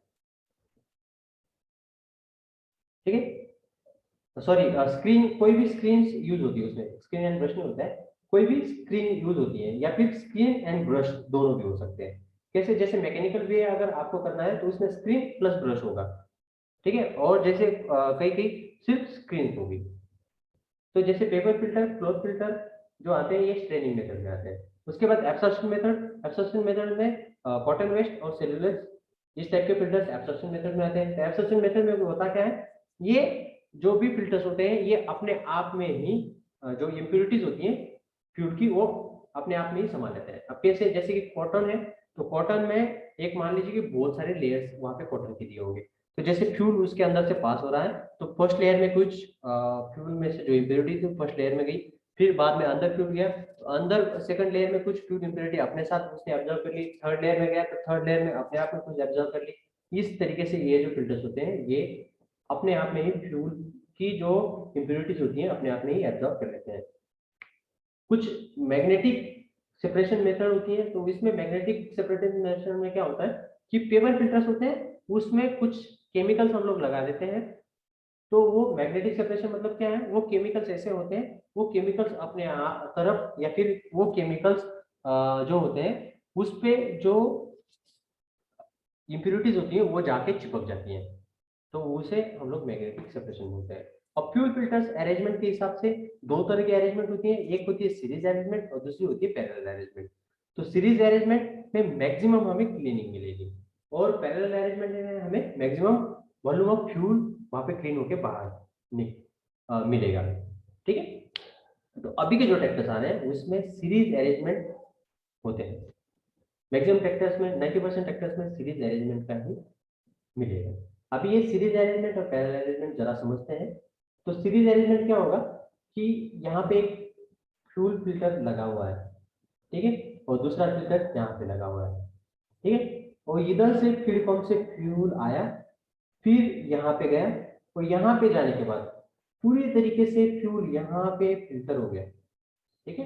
ठीक है, सॉरी, स्क्रीन, कोई भी स्क्रीन यूज होती है उसमें, स्क्रीन एंड ब्रश नहीं होता है, कोई भी स्क्रीन यूज होती है, या फिर स्क्रीन एंड ब्रश दोनों भी हो सकते हैं। कैसे? जैसे मैकेनिकल वे अगर आपको करना है तो उसमें स्क्रीन प्लस ब्रश होगा, ठीक है, और जैसे कई कई सिर्फ स्क्रीन होगी। तो जैसे पेपर फिल्टर, क्लॉथ फिल्टर जो आते हैं, ये स्ट्रेनिंग मेथड में आते हैं। उसके बाद एब्सॉर्प्शन मेथड, एब्सॉर्प्शन मेथड में कॉटन वेस्ट और सेलुलोज, इस टाइप के फिल्टर्स एब्सॉर्प्शन मेथड में आते हैं। एब्सॉर्प्शन मेथड में होता क्या है? ये जो भी फिल्टर्स होते हैं ये अपने आप में ही जो इम्प्योरिटीज होती हैं फ्यूल की, वो अपने आप में ही समा लेते हैं। अब कैसे? जैसे कि कॉटन है, तो कॉटन में एक मान लीजिए कि बहुत सारे लेयर्स वहां पे कॉटन के दिए होंगे, तो जैसे फ्यूल उसके अंदर से पास हो रहा है, तो फर्स्ट लेयर में कुछ फ्यूल में से जो इम्प्योरिटी थी फर्स्ट लेयर में गई, फिर बाद में अंदर फ्यूल गया, अंदर सेकंड लेयर में कुछ फ्यूल इम्प्योरिटी अपने साथ उसने ऑब्जर्व कर ली, थर्ड लेयर में गया तो थर्ड लेयर में अपने आप में कुछ ऑब्जर्व कर ली। इस तरीके से ये जो फिल्टर्स होते हैं ये अपने आप में ही फ्यूल की जो इम्प्योरिटीज होती हैं अपने आप में ही एब्जॉर्ब कर लेते हैं। कुछ मैग्नेटिक सेपरेशन मेथड होती है, तो इसमें मैग्नेटिक सेपरेशन मेथड में क्या होता है कि पेपर फिल्टर्स होते हैं उसमें कुछ केमिकल्स हम लोग लगा देते हैं। तो वो मैग्नेटिक सेपरेशन मतलब क्या है, वो केमिकल्स ऐसे होते हैं, वो केमिकल्स अपने तरफ या फिर वो केमिकल्स जो होते हैं उस पे जो इम्प्योरिटीज होती है वो जाके चिपक जाती हैं, तो उसे हम लोग मैग्नेटिक सेपरेशन बोलते हैं। अब फ्यूल फिल्टर्स अरेंजमेंट के हिसाब से दो तरह की अरेंजमेंट होती है, एक होती है सीरीज अरेंजमेंट और दूसरी होती है पैरेलल अरेंजमेंट। तो सीरीज अरेंजमेंट में मैक्सिमम हमें क्लीनिंग मिलेगी और पैरेलल अरेंजमेंट में हमें मैक्सिमम वॉल्यूम ऑफ फ्यूल वहां पे क्लीन होकर बाहर मिलेगा। ठीक है, तो अभी के जो ट्रैक्टर्स आ रहे हैं उसमें सीरीज अरेंजमेंट होते हैं, मैक्सिमम ट्रैक्टर्स में 90% ट्रैक्टर्स में सीरीज अरेंजमेंट का ही मिलेगा। अभी ये सीरीज अरेंजमेंट और पैरेलल अरेंजमेंट जरा समझते हैं। तो सीरीज अरेंजमेंट क्या होगा कि यहाँ पे एक फ्यूल फिल्टर लगा हुआ है, ठीक है, और दूसरा फिल्टर यहाँ पे लगा हुआ है, ठीक है, और इधर से फीड पंप से फ्यूल आया, फिर यहाँ पे गया, और यहाँ पे जाने के बाद पूरी तरीके से फ्यूल यहाँ पे फिल्टर हो गया। ठीक है,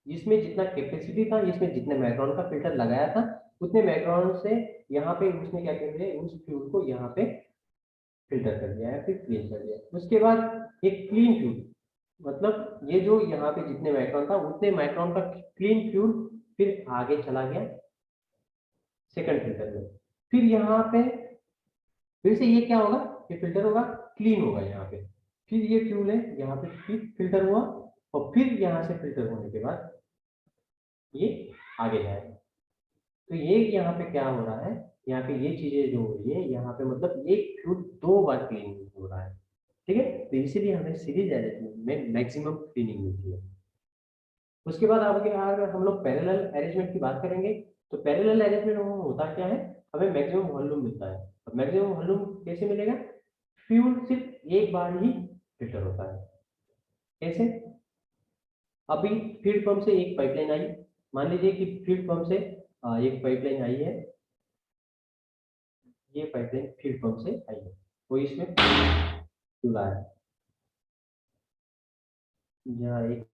इसमें जितना कैपेसिटी था, इसमें जितने माइक्रोन का फिल्टर लगाया था उतने माइक्रोन से यहाँ पे उसने क्या कर दिया, उस फ्यूल को यहाँ पे फिल्टर कर दिया है, फिर क्लीन कर दिया। उसके बाद एक क्लीन फ्यूल, मतलब ये जो यहाँ पे जितने माइक्रोन था उतने माइक्रोन का क्लीन फ्यूल फिर आगे चला गया सेकंड फिल्टर में, फिर यहाँ पे फिर से ये क्या होगा, ये फिल्टर होगा, क्लीन होगा यहाँ पे, फिर ये फ्यूल है यहाँ पे फिर फिल्टर हुआ, और फिर यहाँ से फिल्टर होने के बाद ये आगे जाएगा। तो ये यहाँ पे क्या हो रहा है, यहाँ पे ये चीजें जो हो रही है यहाँ पे, मतलब एक फ्यूल दो बार क्लीन हो रहा है। ठीक है, तो इसीलिए हमें सीरीज अरेंजमेंट में मैक्सिमम क्लीनिंग मिलती है। उसके बाद आगे अगर हम लोग पैरेलल अरेंजमेंट की बात करेंगे, तो पैरेलल अरेंजमेंट में होता क्या है, हमें मैक्सिमम वॉल्यूम मिलता है। अब मैक्सिमम वॉल्यूम कैसे मिलेगा, फ्यूल सिर्फ एक बार ही फिल्टर होता है। कैसे, अभी फीड पंप से एक पाइपलाइन आई, मान लीजिए कि फीड पंप से एक पाइपलाइन आई है, ये पाइपलाइन फीड पंप से आई है, तो इसमें फ्यूल आया, यहाँ एक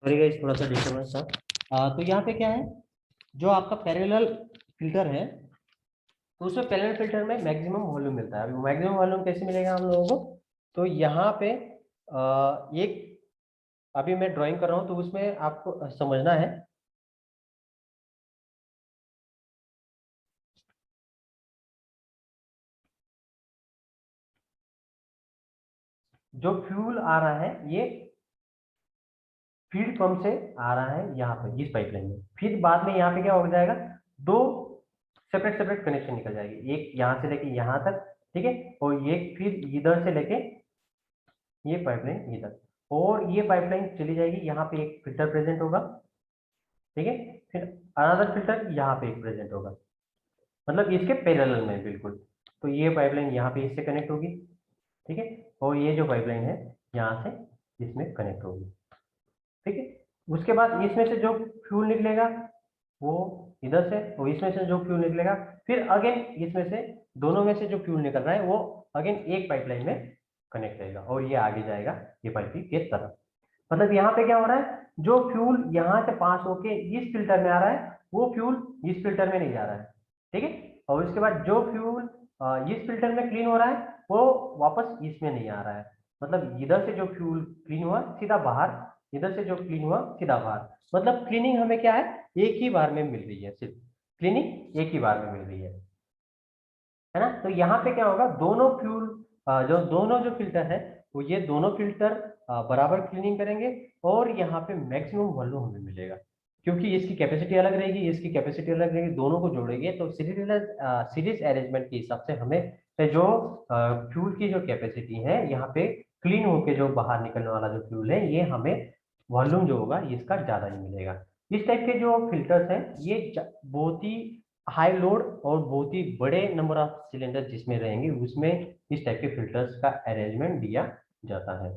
सॉरी गाइस थोड़ा सा डिस्टर्बेंस था। तो यहाँ पे क्या है, जो आपका पैरेलल फिल्टर है, तो उसमें पैरेलल फिल्टर में मैक्सिमम वॉल्यूम मिलता है। अभी मैक्सिमम वॉल्यूम कैसे मिलेगा हम लोगों को, तो यहाँ पे एक अभी मैं ड्राइंग कर रहा हूँ तो उसमें आपको समझना है। जो फ्यूल आ रहा है ये फीड पंप से आ रहा है यहाँ पे इस पाइपलाइन में, फिर बाद में यहाँ पे क्या हो जाएगा, दो सेपरेट सेपरेट कनेक्शन निकल जाएगी, एक यहाँ से लेके यहाँ तक, ठीक है, और एक फिर इधर से लेके ये पाइपलाइन इधर, और ये पाइपलाइन चली जाएगी यहाँ पे, एक फिल्टर प्रेजेंट होगा, ठीक है, फिर अनदर फिल्टर यहाँ पे एक प्रेजेंट होगा, मतलब इसके पैरेलल में बिल्कुल। तो ये पाइपलाइन यहाँ पे इससे कनेक्ट होगी, ठीक है, और ये जो पाइपलाइन है यहाँ से इसमें कनेक्ट होगी, ठीक है। उसके बाद इसमें से जो फ्यूल निकलेगा वो इधर से, और इसमें से जो फ्यूल निकलेगा फिर अगेन इसमें से दोनों में से जो फ्यूल निकल रहा है वो अगेन एक पाइपलाइन में कनेक्ट रहेगा और ये आगे जाएगा ये पाइप के तरफ। मतलब यहाँ पे क्या हो रहा है, जो फ्यूल यहाँ से पास होके इस फिल्टर में आ रहा है वो फ्यूल इस फिल्टर में नहीं जा रहा है, ठीक है। और उसके बाद जो फ्यूल इस फिल्टर में क्लीन हो रहा है वो वापस इसमें नहीं आ रहा है। मतलब इधर से जो फ्यूल क्लीन हुआ सीधा बाहर, इधर से जो क्लीन हुआ सीधा बाहर। मतलब क्लीनिंग हमें क्या है, एक ही बार में मिल रही है, सिर्फ क्लीनिंग एक ही बार में मिल रही है ना। तो यहाँ पे क्या होगा, दोनों फ्यूल जो दोनों जो फिल्टर है वो ये दोनों फिल्टर बराबर क्लीनिंग करेंगे और यहाँ पे मैक्सिमम वॉल्यूम हमें मिलेगा, क्योंकि इसकी कैपेसिटी अलग रहेगी इसकी कैपेसिटी अलग रहेगी, दोनों को जोड़ेंगे तो सीरीज अरेंजमेंट के हिसाब से हमें जो फ्यूल की जो कैपेसिटी है यहाँ पे क्लीन होके जो बाहर निकलने वाला जो फ्यूल है ये हमें वॉल्यूम जो होगा इसका ज्यादा ही मिलेगा। इस टाइप के जो फिल्टर्स हैं ये बहुत ही हाई लोड और बहुत ही बड़े नंबर ऑफ सिलेंडर जिसमें रहेंगे उसमें इस टाइप के फिल्टर्स का अरेंजमेंट दिया जाता है।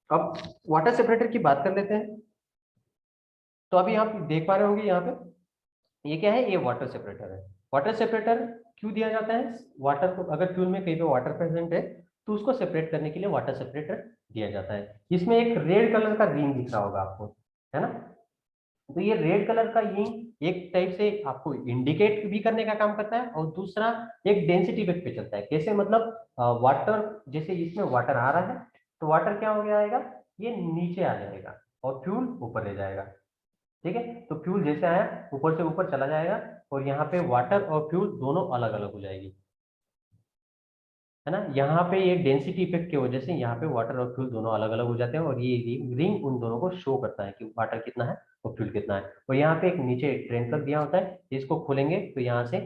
अब वाटर सेपरेटर की बात कर लेते हैं। तो अभी आप देख पा रहे होंगे यहाँ पे ये क्या है, ये वाटर सेपरेटर है। वाटर सेपरेटर क्यों दिया जाता है, वाटर को अगर फ्यूल में कहीं पे वाटर प्रेजेंट है तो उसको सेपरेट करने के लिए वाटर सेपरेटर दिया जाता है। इसमें एक रेड कलर का रिंग दिख रहा होगा आपको, है ना। तो ये रेड कलर का रिंग एक टाइप से आपको इंडिकेट भी करने का काम करता है और दूसरा एक डेंसिटी इफेक्ट पे चलता है। कैसे, मतलब वाटर जैसे इसमें वाटर आ रहा है तो वाटर क्या हो गया आएगा, ये नीचे आ जाएगा और फ्यूल ऊपर ले जाएगा, ठीक है। तो फ्यूल जैसे आया ऊपर से ऊपर चला जाएगा और यहाँ पे वाटर और फ्यूल दोनों अलग अलग हो जाएगी, है ना। यहाँ पे ये डेंसिटी इफेक्ट की वजह से यहाँ पे वाटर और फ्यूल दोनों अलग अलग हो जाते हैं और ये रिंग उन दोनों को शो करता है कि वाटर कितना है और फ्यूल कितना है। और यहाँ पे एक नीचे ट्रेन प्लग दिया होता है, इसको खोलेंगे तो यहाँ से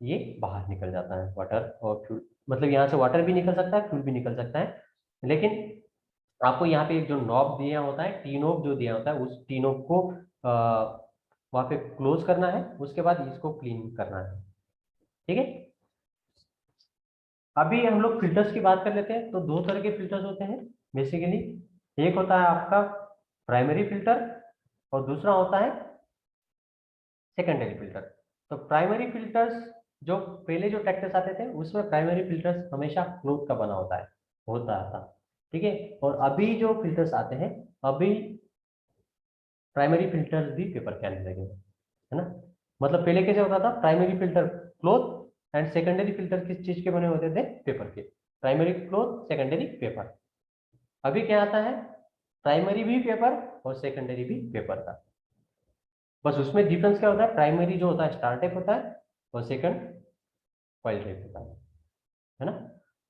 ये बाहर निकल जाता है वाटर और फ्यूल। मतलब यहाँ से वाटर भी निकल सकता है फ्यूल भी निकल सकता है, लेकिन आपको यहाँ पे एक जो नॉब दिया होता है, टी नॉब जो दिया होता है उस टी नॉब को वहाँ पे क्लोज करना है, उसके बाद इसको क्लीन करना है, ठीक है। अभी हम लोग फिल्टर्स की बात कर लेते हैं। तो दो तरह के फिल्टर्स होते हैं बेसिकली, एक होता है आपका प्राइमरी फिल्टर और दूसरा होता है सेकेंडरी फिल्टर। तो प्राइमरी फिल्टर्स जो पहले जो ट्रैक्टर्स आते थे उसमें प्राइमरी फिल्टर्स हमेशा क्लोथ का बना होता था, ठीक है। और अभी जो फिल्टर्स आते हैं अभी प्राइमरी फिल्टर्स भी पेपर के आने लगे हैं, है ना। मतलब पहले कैसे होता था, primary filter cloth and secondary filter किस चीज के बने होते थे, पेपर के। Primary cloth secondary paper. अभी क्या आता है, प्राइमरी भी पेपर और सेकेंडरी भी पेपर का। बस उसमें डिफरेंस क्या होता है, प्राइमरी जो होता है स्टार टाइप होता है और सेकंड कॉइल टाइप होता है ना।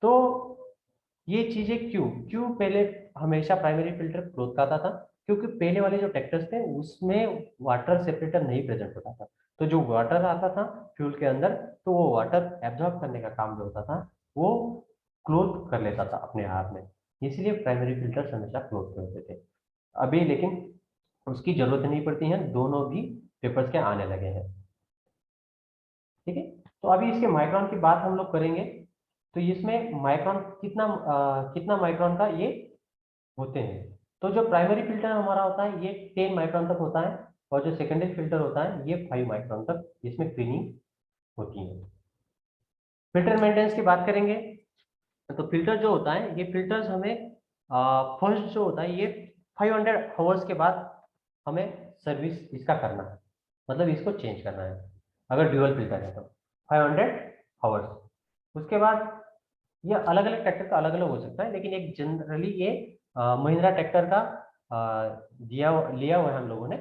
तो ये चीजें क्यों क्यों पहले हमेशा प्राइमरी फिल्टर क्लोथ का आता था, क्योंकि पहले वाले जो ट्रैक्टर्स थे उसमें वाटर सेपरेटर नहीं प्रेजेंट होता था। तो जो वाटर आता था फ्यूल के अंदर तो वो वाटर एब्जॉर्ब करने का काम जो होता था वो क्लोथ कर लेता था अपने आप में, इसलिए प्राइमरी फिल्टर्स हमेशा क्लोथ के होते थे। अभी लेकिन उसकी जरूरत नहीं पड़ती है, दोनों भी पेपर्स के आने लगे हैं, ठीक है। तो अभी इसके माइक्रोन की बात हम लोग करेंगे। तो इसमें माइक्रोन कितना माइक्रोन का ये होते हैं। तो जो प्राइमरी फिल्टर हमारा होता है ये 10 माइक्रोन तक होता है और जो सेकेंडरी फिल्टर होता है ये 5 माइक्रोन तक इसमें क्लीनिंग होती है। फिल्टर मेंटेनेंस की बात करेंगे। तो फिल्टर जो होता है ये फिल्टर्स हमें फर्स्ट जो होता है ये 500 आवर्स के बाद हमें सर्विस इसका करना है, मतलब इसको चेंज करना है अगर ड्यूअल फिल्टर है तो 500 आवर्स। उसके बाद ये अलग अलग ट्रैक्टर का अलग अलग हो सकता है, लेकिन एक जनरली ये महिंद्रा ट्रैक्टर का लिया हुआ है हम लोगों ने।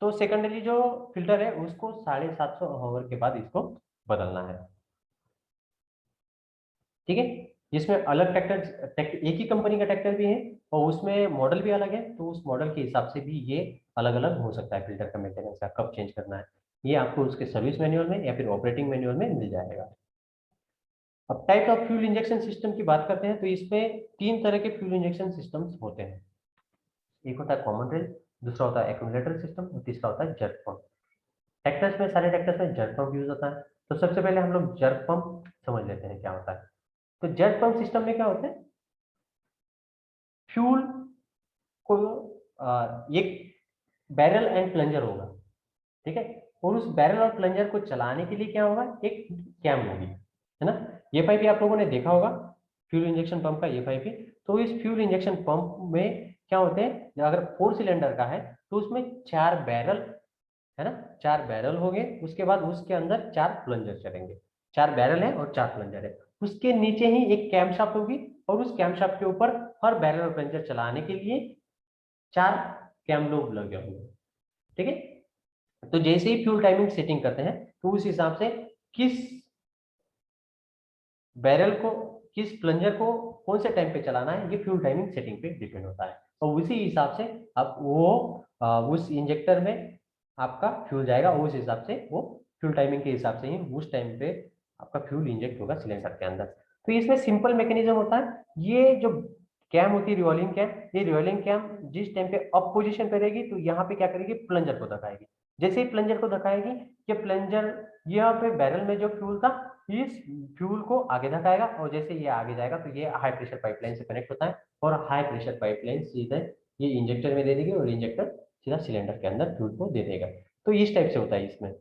तो सेकेंडरी जो फिल्टर है उसको 750 आवर के बाद इसको बदलना है, ठीक है। जिसमें अलग एक ही कंपनी का ट्रैक्टर भी है और उसमें मॉडल भी अलग है, तो उस मॉडल के हिसाब से भी ये अलग अलग हो सकता है फिल्टर का मेंटेनेंस का कब चेंज करना है। ये आपको उसके सर्विस मैनुअल में या फिर ऑपरेटिंग मैनुअल में मिल जाएगा। अब type of fuel injection system की बात करते हैं। तो इसमें 3 तरह के फ्यूल इंजेक्शन सिस्टम्स होते हैं। एक होता है कॉमन रेल, दूसरा होता है एक्यूमुलेटर सिस्टम और तीसरा होता है जर्क पंप। ट्रैक्टर्स में सारे ट्रैक्टर्स में जर्क पंप यूज होता है। तो सबसे पहले हम लोग जर्क पंप समझ लेते हैं क्या होता है। तो जर्क पंप सिस्टम में क्या होता है, फ्यूल को एक बैरल एंड प्लंजर होगा, ठीक है। और उस बैरल और प्लंजर को चलाने के लिए क्या होगा, एक कैम होगी, है ना। ये पाइप भी आप लोगों ने देखा होगा, फ्यूल इंजेक्शन पंप का ये पाइप भी। तो इस फ्यूल इंजेक्शन पंप में क्या होते हैं, अगर 4 सिलेंडर का है तो उसमें 4 बैरल, है ना, 4 बैरल हो गए, उसके बाद उसके अंदर 4 प्लंजर चलेंगे। 4 बैरल है और 4 प्लंजर है, उसके नीचे ही एक कैमशाफ्ट होगी, और उस कैमशाफ्ट के ऊपर हर बैरल और प्लंजर चलाने के लिए 4 कैम लोब लगे होंगे, ठीक है। तो जैसे ही फ्यूल टाइमिंग सेटिंग करते हैं तो उस हिसाब से किस बैरल को, किस प्लंजर को कौन से टाइम पे चलाना है, ये फ्यूल टाइमिंग सेटिंग पे डिपेंड होता है। और उसी हिसाब से अब वो उस इंजेक्टर में आपका फ्यूल जाएगा, उस हिसाब से वो फ्यूल टाइमिंग के हिसाब से ही उस टाइम पे आपका फ्यूल इंजेक्ट होगा सिलेंडर के अंदर। तो इसमें सिंपल मैकेनिज्म होता है, ये जो कैम होती है रिवॉल्विंग कैम, ये रिवॉल्विंग कैम जिस टाइम पे अप पोजीशन पे रहेगी तो यहाँ पे क्या करेगी, प्लंजर को धकाएगी। जैसे ही प्लंजर को धकाएगी, ये प्लंजर यहाँ पे बैरल में जो फ्यूल था इस फ्यूल को आगे धकाएगा, और जैसे ये आगे जाएगा तो ये हाई प्रेशर पाइपलाइन से कनेक्ट होता है, और हाई प्रेशर पाइपलाइन सीधे ये इंजेक्टर में दे देगी, और इंजेक्टर सीधा सिलेंडर के अंदर फ्यूल को दे देगा। तो इस टाइप से होता है इसमें।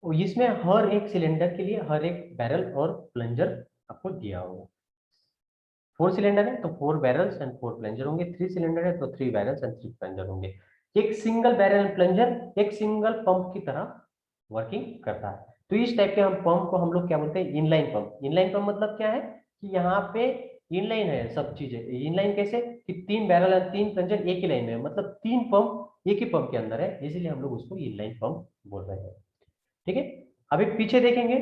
और इसमें हर एक सिलेंडर के लिए हर एक बैरल और प्लंजर आपको दिया होगा। 4 सिलेंडर है तो 4 बैरल्स एंड 4 प्लंजर होंगे, 3 सिलेंडर है तो 3 बैरल्स एंड 3 प्लंजर होंगे। एक सिंगल बैरल प्लंजर एक सिंगल पंप की तरह वर्किंग करता है। तो इस टाइप के हम पंप को हम लोग क्या बोलते हैं, इनलाइन पंप। इनलाइन पंप मतलब क्या है कि यहाँ पे इनलाइन है सब चीजें। इनलाइन कैसे कि 3 बैरल और 3 प्लंजर एक ही लाइन में, मतलब 3 पंप एक ही पंप के अंदर है, इसीलिए हम लोग उसको इनलाइन पंप बोल रहे हैं, ठीक है। अभी पीछे देखेंगे,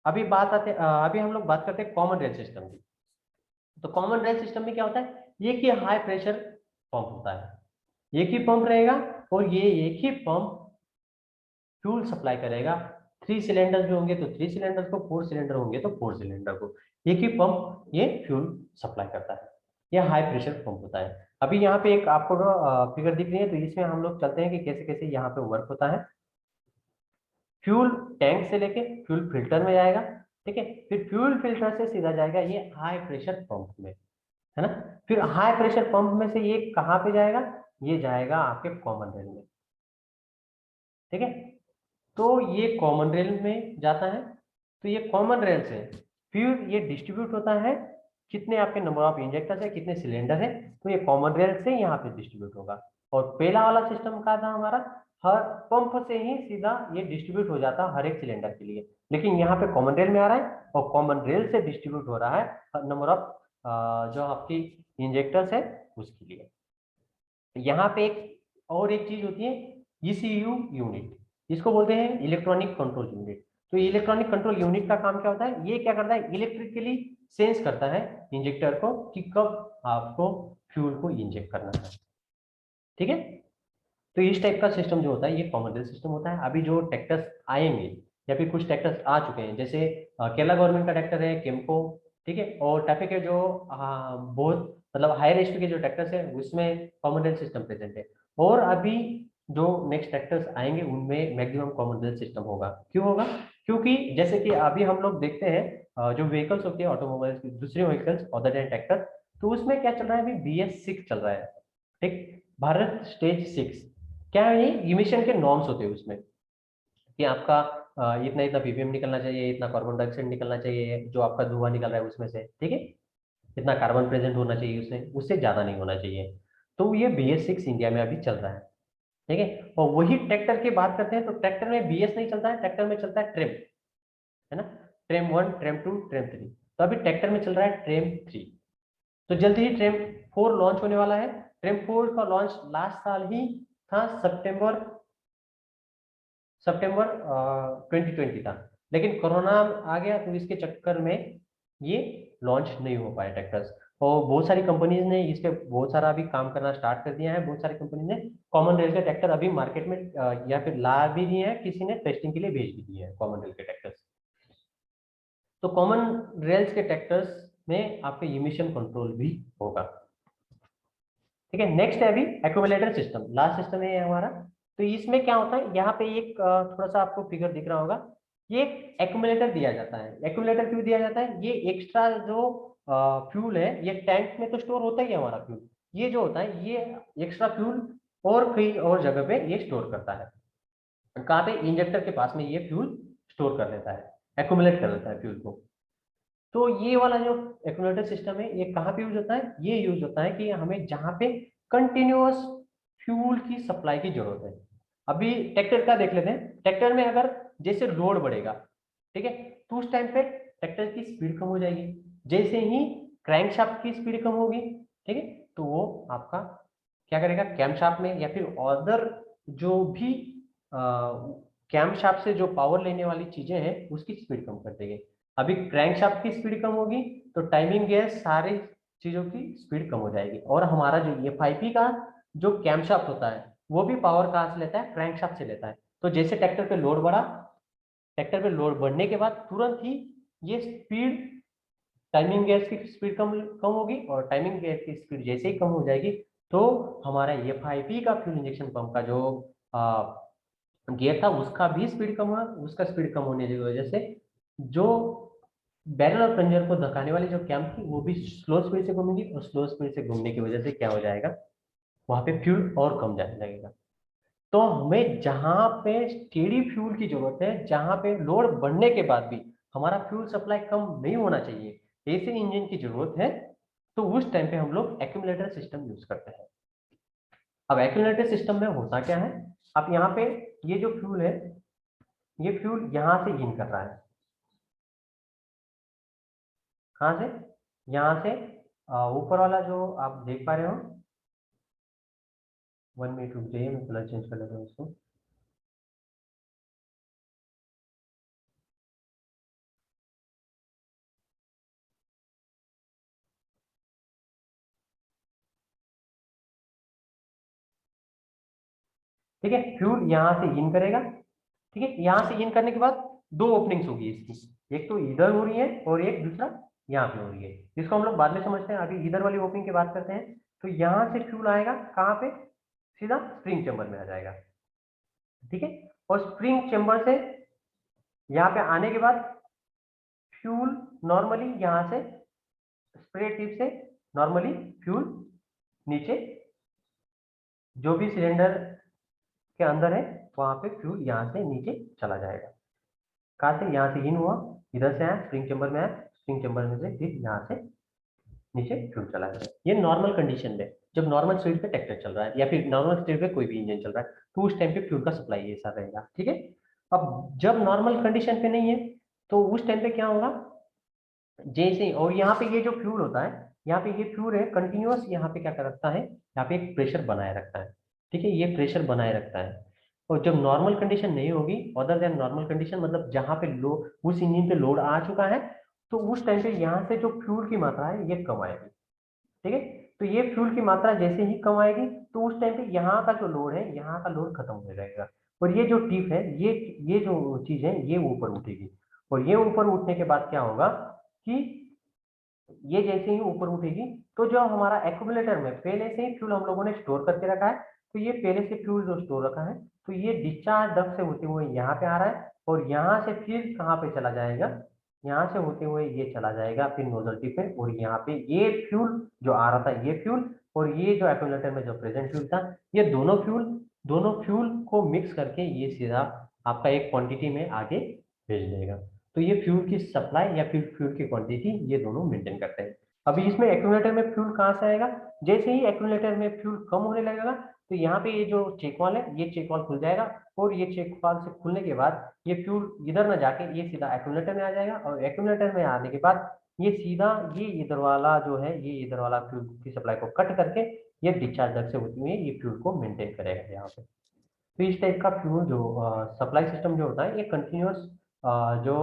अभी हम लोग बात करते हैं कॉमन रेल सिस्टम की। तो कॉमन रेल सिस्टम में क्या होता है, एक ही हाई प्रेशर पंप होता है, एक ही पंप रहेगा, और ये एक ही पंप फ्यूल सप्लाई करेगा। 3 सिलेंडर जो होंगे तो 3 सिलेंडर को, 4 सिलेंडर होंगे तो 4 सिलेंडर को, एक ही पंप ये फ्यूल सप्लाई करता है। ये हाई प्रेशर पंप होता है। अभी यहाँ पे एक आपको फिगर दिख रही है, तो इसमें हम लोग चलते हैं कि कैसे कैसे यहाँ पे वर्क होता है। फ्यूल टैंक से लेके फ्यूल फिल्टर में जाएगा, ठीक है, फिर फ्यूल फिल्टर से सीधा जाएगा ये हाई प्रेशर पंप में, है ना। फिर हाई प्रेशर पंप में से ये कहाँ पे जाएगा, ये जाएगा आपके कॉमन रेल में, ठीक है। तो ये कॉमन रेल में जाता है। तो ये कॉमन रेल से फिर ये डिस्ट्रीब्यूट होता है, कितने आपके नंबर ऑफ इंजेक्टर्स है, कितने सिलेंडर है, तो ये कॉमन रेल से यहाँ पे डिस्ट्रीब्यूट होगा। और पहला वाला सिस्टम का था हमारा, हर पंप से ही सीधा ये डिस्ट्रीब्यूट हो जाता है हर एक सिलेंडर के लिए, लेकिन यहाँ पे कॉमन रेल में आ रहा है, और कॉमन रेल से डिस्ट्रीब्यूट हो रहा है नंबर ऑफ जो आपकी इंजेक्टर्स है उसके लिए। यहाँ पे एक और एक चीज होती है, ईसीयू यूनिट, इसको बोलते हैं इलेक्ट्रॉनिक कंट्रोल यूनिट। तो इलेक्ट्रॉनिक कंट्रोल यूनिट का काम क्या होता है, ये क्या करता है, इलेक्ट्रिकली सेंस करता है इंजेक्टर को कि कब आपको फ्यूल को इंजेक्ट करना है, ठीक है। तो इस टाइप का सिस्टम जो होता है ये कॉमन रेल सिस्टम होता है। अभी जो ट्रैक्टर्स आएंगे या फिर कुछ ट्रैक्टर्स आ चुके हैं, जैसे केरला गवर्नमेंट का ट्रैक्टर है केमको, ठीक है, और टाटा के जो बहुत मतलब हायर एचपी के जो ट्रैक्टर्स है उसमें कॉमन रेल सिस्टम प्रेजेंट है। और अभी जो नेक्स्ट ट्रैक्टर्स आएंगे उनमें मैक्सिमम कॉमन रेल सिस्टम होगा। क्यों होगा, क्योंकि जैसे कि अभी हम लोग देखते हैं जो व्हीकल्स होती है ऑटोमोबाइल्स की, दूसरी व्हीकल्स अदर देन ट्रैक्टर, तो उसमें क्या चल रहा है, अभी BS6 चल रहा है, ठीक, भारत स्टेज 6। क्या है ये, इमिशन के नॉर्म्स होते हैं उसमें कि आपका इतना इतना पीपीएम निकलना चाहिए, इतना कार्बन डाइऑक्साइड निकलना चाहिए, जो आपका धुआं निकल रहा है उसमें से, ठीक है, इतना कार्बन प्रेजेंट होना चाहिए उसमें, उससे ज्यादा नहीं होना चाहिए। तो ये BS6 इंडिया में अभी चल रहा है, ठीक है। और वही ट्रैक्टर की बात करते हैं तो ट्रैक्टर में BS नहीं चलता है, ट्रैक्टर में चलता है ट्रेम, है ना, ट्रेम 1, ट्रेम 2, ट्रेम 3। तो अभी ट्रैक्टर में चल रहा है ट्रेम 3। तो जल्दी ही ट्रेम 4 लॉन्च होने वाला है। ट्रेम 4 का लॉन्च लास्ट साल ही था, सितंबर सितंबर 2020 था, लेकिन कोरोना आ गया तो इसके चक्कर में ये लॉन्च नहीं हो पाया ट्रैक्टर्स। और बहुत सारी कंपनीज ने इस पे बहुत सारा अभी काम करना स्टार्ट कर दिया है। बहुत सारी कंपनी ने कॉमन रेल के ट्रैक्टर अभी मार्केट में या फिर ला भी दिए हैं, किसी ने टेस्टिंग के लिए भेज भी दिए हैं कॉमन रेल के ट्रैक्टर्स। तो कॉमन रेल्स के ट्रैक्टर्स में आपके इमिशन कंट्रोल भी होगा, ठीक है। नेक्स्ट है अभी एक्यूमुलेटर सिस्टम, लास्ट सिस्टम है ये हमारा। तो इसमें क्या होता है, यहाँ पे एक थोड़ा सा आपको फिगर दिख रहा होगा, ये एक एक्यूमुलेटर दिया जाता है। एक्यूमुलेटर क्यों दिया जाता है, ये एक्स्ट्रा जो फ्यूल है, ये टैंक में तो स्टोर होता ही है हमारा फ्यूल, ये जो होता है ये एक्स्ट्रा फ्यूल और कई और जगह पे ये स्टोर करता है। कहाँ पे? इंजेक्टर के पास में ये फ्यूल स्टोर कर लेता है, एक्यूमुलेट कर लेता है फ्यूल को। तो ये वाला जो एक्यूमुलेटर सिस्टम है ये कहाँ पे यूज होता है? ये यूज होता है कि हमें जहाँ पे कंटिन्यूअस फ्यूल की सप्लाई की जरूरत है। अभी ट्रैक्टर का देख लेते हैं। ट्रैक्टर में अगर जैसे लोड बढ़ेगा, ठीक है, तो उस टाइम पे ट्रैक्टर की स्पीड कम हो जाएगी। जैसे ही क्रैंकशाफ्ट की स्पीड कम होगी, ठीक है, तो वो आपका क्या करेगा? कैमशाफ्ट में या फिर अदर जो भी कैमशाफ्ट से जो पावर लेने वाली चीजें हैं उसकी स्पीड कम कर देंगे। अभी क्रैंकशाफ्ट की स्पीड कम होगी तो टाइमिंग गियर सारी चीजों की स्पीड कम हो जाएगी, और हमारा जो एफआईपी का जो कैमशाफ्ट होता है वो भी पावर कहाँ से लेता है? क्रैंकशाफ्ट से लेता है। तो जैसे ट्रैक्टर पे लोड बढ़ा, ट्रैक्टर पे लोड बढ़ने के बाद तुरंत ही ये स्पीड, टाइमिंग गियर की स्पीड कम कम होगी, और टाइमिंग गियर की स्पीड जैसे ही कम हो जाएगी तो हमारा एफआईपी का फ्यूल इंजेक्शन पंप का जो गियर था उसका भी स्पीड कम हुआ। उसका स्पीड कम होने की वजह से जो बैरल और प्लंजर को धकाने वाली जो कैम थी वो भी स्लो स्पीड से घूमेगी, और स्लो स्पीड से घूमने की वजह से क्या हो जाएगा? वहां पे फ्यूल और कम जाने लगेगा। तो हमें जहां पे स्टेडी फ्यूल की जरूरत है, जहां पे लोड बढ़ने के बाद भी हमारा फ्यूल सप्लाई कम नहीं होना चाहिए, ऐसे इंजन की जरूरत है, तो उस टाइम पे हम लोग एक्यूमुलेटर सिस्टम यूज करते हैं। अब एक्यूमुलेटर सिस्टम में होता क्या है? अब यहाँ पे ये जो फ्यूल है, ये फ्यूल यहाँ से इन कर रहा है। कहाँ से? यहाँ से ऊपर वाला जो आप देख पा रहे हो, 1 मिनट रुक जाइए, मैं कलर चेंज कर लेता हूँ इसको। ठीक है, फ्यूल यहाँ से इन करेगा। ठीक है, यहाँ से इन करने के बाद दो ओपनिंग्स होगी इसकी, एक तो इधर हो रही है और एक दूसरा यहाँ पे हो रही है। इसको हम लोग बाद में समझते हैं, अभी इधर वाली ओपनिंग की बात करते हैं। तो यहाँ से फ्यूल आएगा कहाँ पे? सीधा स्प्रिंग चेम्बर में आ जाएगा। ठीक है, और स्प्रिंग चेम्बर से यहाँ पे आने के बाद फ्यूल नॉर्मली यहाँ से स्प्रे टिप से नॉर्मली फ्यूल नीचे जो भी सिलेंडर के अंदर है वहां पे फ्यूल यहाँ से नीचे चला जाएगा। कहाँ से? यहाँ से इन हुआ, इधर से आया, स्प्रिंग चेम्बर में आया, स्प्रिंग चेम्बर में से फिर यहाँ से नीचे फ्यूल चला जाएगा। ये नॉर्मल कंडीशन में, जब नॉर्मल स्पीड पे ट्रैक्टर चल रहा है या फिर नॉर्मल स्पीड पे कोई भी इंजन चल रहा है, तो उस टाइम पे फ्यूल का सप्लाई ऐसा रहेगा। ठीक है, अब जब नॉर्मल कंडीशन पे नहीं है तो उस टाइम पे क्या होगा? जैसे, और यहाँ पे ये जो फ्यूल होता है, यहाँ पे ये फ्यूल है कंटिन्यूअस, यहाँ पे क्या कर रखता है? यहाँ पे एक प्रेशर बनाए रखता है। ठीक है, ये प्रेशर बनाए रखता है। और जब नॉर्मल कंडीशन नहीं होगी, अदर देन नॉर्मल कंडीशन मतलब जहाँ पे लो उस इंजन पे लोड आ चुका है, तो उस टाइम पे यहाँ से जो फ्यूल की मात्रा है ये कम आएगी। ठीक है, तो ये फ्यूल की मात्रा जैसे ही कम आएगी तो उस टाइम पे यहाँ का जो लोड है, यहाँ का लोड खत्म हो जाएगा, और ये जो टिप है, ये जो चीज है ये ऊपर उठेगी। और ये ऊपर उठने के बाद क्या होगा कि ये जैसे ही ऊपर उठेगी तो जो हमारा एक्यूमुलेटर में पहले से ही फ्यूल हम लोगों ने स्टोर करके रखा है, तो ये पहले से फ्यूल जो स्टोर रखा है, तो ये डिस्चार्ज डक्ट से होते हुए यहाँ पे आ रहा है, और यहाँ से फिर कहाँ पे चला जाएगा? यहाँ से होते हुए ये चला जाएगा फिर नोजल टिप पे, और यहाँ पे ये फ्यूल जो आ रहा था ये फ्यूल, और ये जो एक्यूमुलेटर में जो प्रेजेंट फ्यूल था, ये दोनों फ्यूल को मिक्स करके ये सीधा आपका एक क्वांटिटी में आगे भेज देगा। तो ये फ्यूल की सप्लाई या फिर फ्यूल की क्वांटिटी ये दोनों मेंटेन करते हैं। अभी इसमें एक्यूमुलेटर में फ्यूल कहाँ से आएगा? जैसे ही एक्यूमुलेटर में फ्यूल कम होने लगेगा तो यहाँ पे ये जो चेक वाल है ये चेक वाल खुल जाएगा, और ये चेक वाल से खुलने के बाद ये फ्यूल इधर ना जाके ये सीधा एक्यूमुलेटर में आ जाएगा, और एक्यूमुलेटर में आने के बाद ये सीधा ये इधर वाला जो है, ये इधर वाला फ्यूल की सप्लाई को कट करके ये डिस्चार्ज डक्ट से होती हुई ये फ्यूल को मेंटेन करेगा यहाँ पे। तो इस टाइप का फ्यूल जो सप्लाई सिस्टम जो होता है ये कंटिन्यूअस जो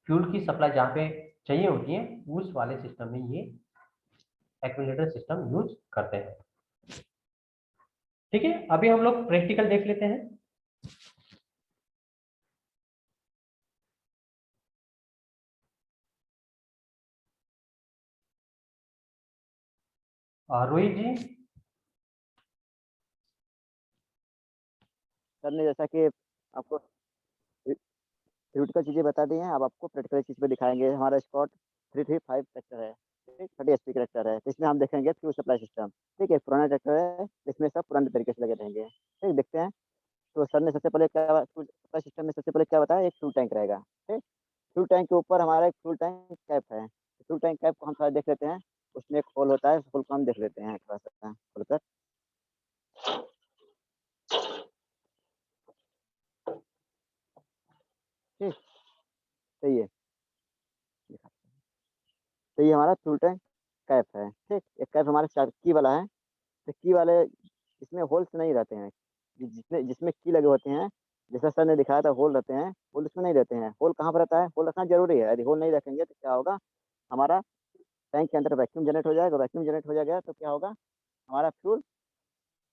फ्यूल की सप्लाई जहाँ पे चाहिए होती है उस वाले सिस्टम में ये एक्यूमुलेटर सिस्टम यूज करते हैं। ठीक है, अभी हम लोग प्रैक्टिकल देख लेते हैं। रोहित जी। सर ने जैसा कि आपको थ्योरेटिकल चीज़ें बता दी हैं, अब आपको प्रैक्टिकल चीज़ पे दिखाएंगे। हमारा स्कॉट 335 ट्रैक्टर है। ठीक, 30 एचपी का ट्रैक्टर है, तो इसमें हम देखेंगे फ्यूल सप्लाई सिस्टम। ठीक है, पुराना ट्रैक्टर है, इसमें सब पुराने तरीके से लगे रहेंगे। ठीक, देखते हैं। तो सर ने सबसे पहले क्या फ्यूल सप्लाई सिस्टम में सबसे पहले क्या बताया, एक फ्यूल टैंक रहेगा। ठीक, फ्यूल टैंक के ऊपर हमारा एक फ्यूल टैंक कैप है। फ्यूल टैंक कैप को हम थोड़ा देख लेते हैं। उसमें एक होल होता है, उस होल को हम देख लेते हैं थोड़ा सा खोलकर। ठीक, सही है। तो ये हमारा फ्यूल टैंक कैप है। ठीक, एक कैप हमारे चार की वाला है। तो की वाले इसमें होल्स नहीं रहते हैं। जिसमें जिसमें की लगे होते हैं, जैसा सर ने दिखाया था होल रहते हैं, होल इसमें नहीं रहते हैं। होल कहाँ पर रहता है, होल रखना जरूरी है। यदि होल नहीं रखेंगे तो क्या होगा, हमारा टैंक के अंदर वैक्यूम जनरेट हो जाएगा। वैक्यूम जनरेट हो जाएगा तो क्या होगा, हमारा फ्यूल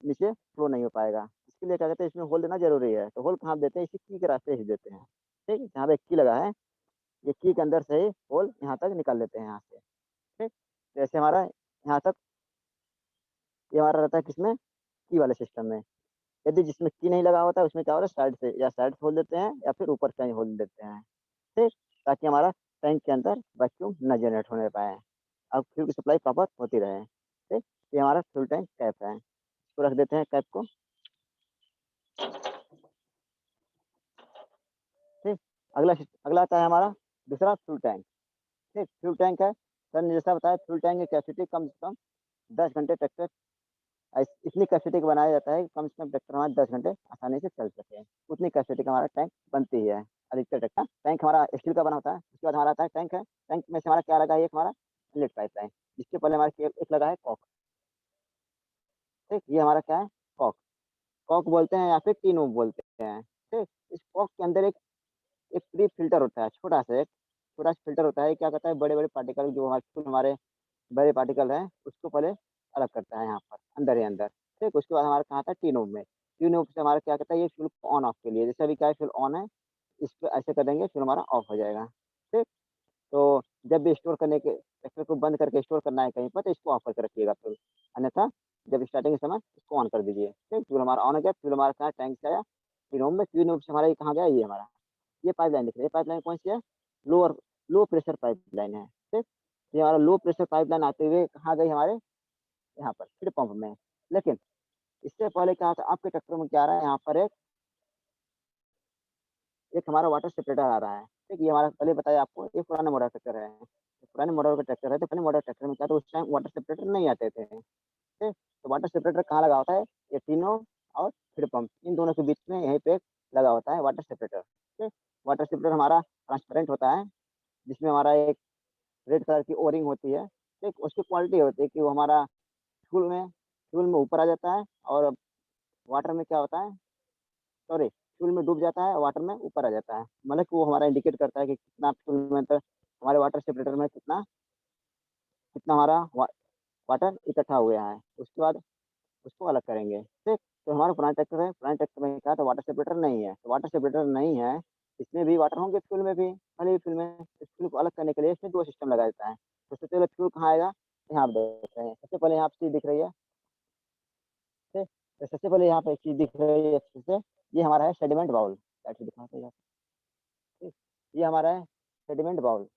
नीचे फ्लो नहीं हो पाएगा। इसके लिए क्या कहते हैं, इसमें होल देना जरूरी है। तो होल कहाँ देते हैं, इसी की के रास्ते ही देते हैं। ठीक है, जहाँ पे की लगा है, ये की के अंदर से ही होल यहाँ तक निकाल लेते हैं यहाँ से। ठीक, जैसे हमारा यहाँ तक ये हमारा रहता है किसमें, की वाले सिस्टम में। यदि जिसमें की नहीं लगा होता है उसमें क्या होता है, साइड से या साइड से खोल देते हैं या फिर ऊपर कहीं खोल देते हैं। ठीक, ताकि हमारा टैंक के अंदर वैक्यूम न जनरेट होने पाए, अब फ्यूल की सप्लाई प्रॉपर होती रहे। ठीक, ये हमारा फ्यूल टैंक कैप है। इसको रख देते हैं कैप को। ठीक, अगला आता है हमारा दूसरा फ्यूल टैंक। ठीक, फ्यूल टैंक है, सर ने जैसा बताया फ्यूल टैंक की कैपेसिटी कम से कम 10 घंटे ट्रैक्टर, इतनी कैपेसिटी का बनाया जाता है कि कम से कम ट्रैक्टर हमारा 10 घंटे आसानी से चल सके। उतनी कैपेसिटी का हमारा टैंक बनती है। अधिकतर ट्रैक्टर टैंक हमारा स्टील का बना होता है। उसके बाद हमारा आता है टैंक है। टैंक में से हमारा क्या लगा है, एक हमारा इनलेट पाइप लाइन, जिसके पहले हमारा एक लगा है कॉक। ठीक, ये हमारा क्या है, कॉक। कॉक बोलते हैं या फिर टीनो बोलते हैं। ठीक, इस कॉक के अंदर एक एक प्री फिल्टर होता है, छोटा सा एक छोटा सा फिल्टर होता है। क्या कहता है, बड़े बड़े पार्टिकल जो हमारे बड़े पार्टिकल हैं उसको पहले अलग करता है यहाँ पर अंदर ही अंदर। ठीक, उसके बाद हमारा कहाँ था, टी नोब में। टी नोब से हमारा क्या कहता है, ये फ्यूल ऑन ऑफ के लिए, जैसे अभी क्या है फ्यूल ऑन है, इस पर ऐसे कर देंगे फ्यूल हमारा ऑफ हो जाएगा। ठीक, तो जब भी स्टोर करने के ट्रैक्टर को बंद करके स्टोर करना है कहीं पर, तो इसको ऑफ करके रखिएगा फ्यूल। अन्यथा जब स्टार्टिंग के समय इसको ऑन कर दीजिए। ठीक, फ्यूल हमारा ऑन हो गया। फ्यूल हमारा कहाँ टैंक से आया, टी नोब में। टी नोब से हमारा ये कहाँ गया, ये हमारा ये पाइपलाइन दिख रही है। ये पाइपलाइन कौन सी है, लोअर लो प्रेशर पाइपलाइन है। ठीक, ये हमारा लो प्रेशर पाइपलाइन आते हुए कहाँ गई, हमारे यहाँ पर फीड पंप में। लेकिन इससे पहले क्या था, आपके ट्रैक्टर में क्या आ रहा है, यहाँ पर एक हमारा वाटर सेपरेटर आ रहा है। ठीक, ये हमारा पहले बताया आपको, ये पुराना मॉडल ट्रैक्टर है। पुराने मॉडल का ट्रैक्टर है, तो पुराने मॉडल ट्रैक्टर में क्या था, उस टाइम वाटर सेपरेटर नहीं आते थे। ठीक, तो वाटर सेपरेटर कहाँ लगा होता है, ये तीनों और फीड पंप, इन दोनों के बीच में यहीं पे लगा होता है वाटर सेपरेटर। ठीक, वाटर सेपरेटर हमारा ट्रांसपेरेंट होता है, जिसमें हमारा एक रेड कलर की ओरिंग होती है। ठीक, उसकी क्वालिटी होती है कि वो हमारा फ्यूल में ऊपर आ जाता है, और वाटर में क्या होता है, सॉरी, फ्यूल में डूब जाता है, वाटर में ऊपर आ जाता है। मतलब कि वो हमारा इंडिकेट करता है कि कितना फ्यूल में, तो हमारे वाटर सेपरेटर में कितना कितना हमारा वाटर इकट्ठा हुआ है। उसके बाद उसको अलग करेंगे। ठीक, तो हमारा पुराना ट्रैक्टर है, पुराने ट्रैक्टर में क्या था, वाटर सेपरेटर नहीं है। तो वाटर सेपरेटर नहीं है, इसमें भी वाटर होंगे, फ्यूल में भी, खाली भी फ्यूल में। इस फ्यूल को अलग करने के लिए इसमें दो सिस्टम लगाया जाता है। तो सबसे पहले फ्यूल कहाँ आएगा, यहाँ आप देख रहे हैं, सबसे पहले यहाँ पे चीज दिख रही है। ठीक, तो सबसे पहले यहाँ पे एक चीज दिख रही है अच्छे से, ये हमारा है सेडिमेंट बाउल। ऐसे दिखाते हैं। ठीक, ये हमारा है सेडिमेंट बाउल,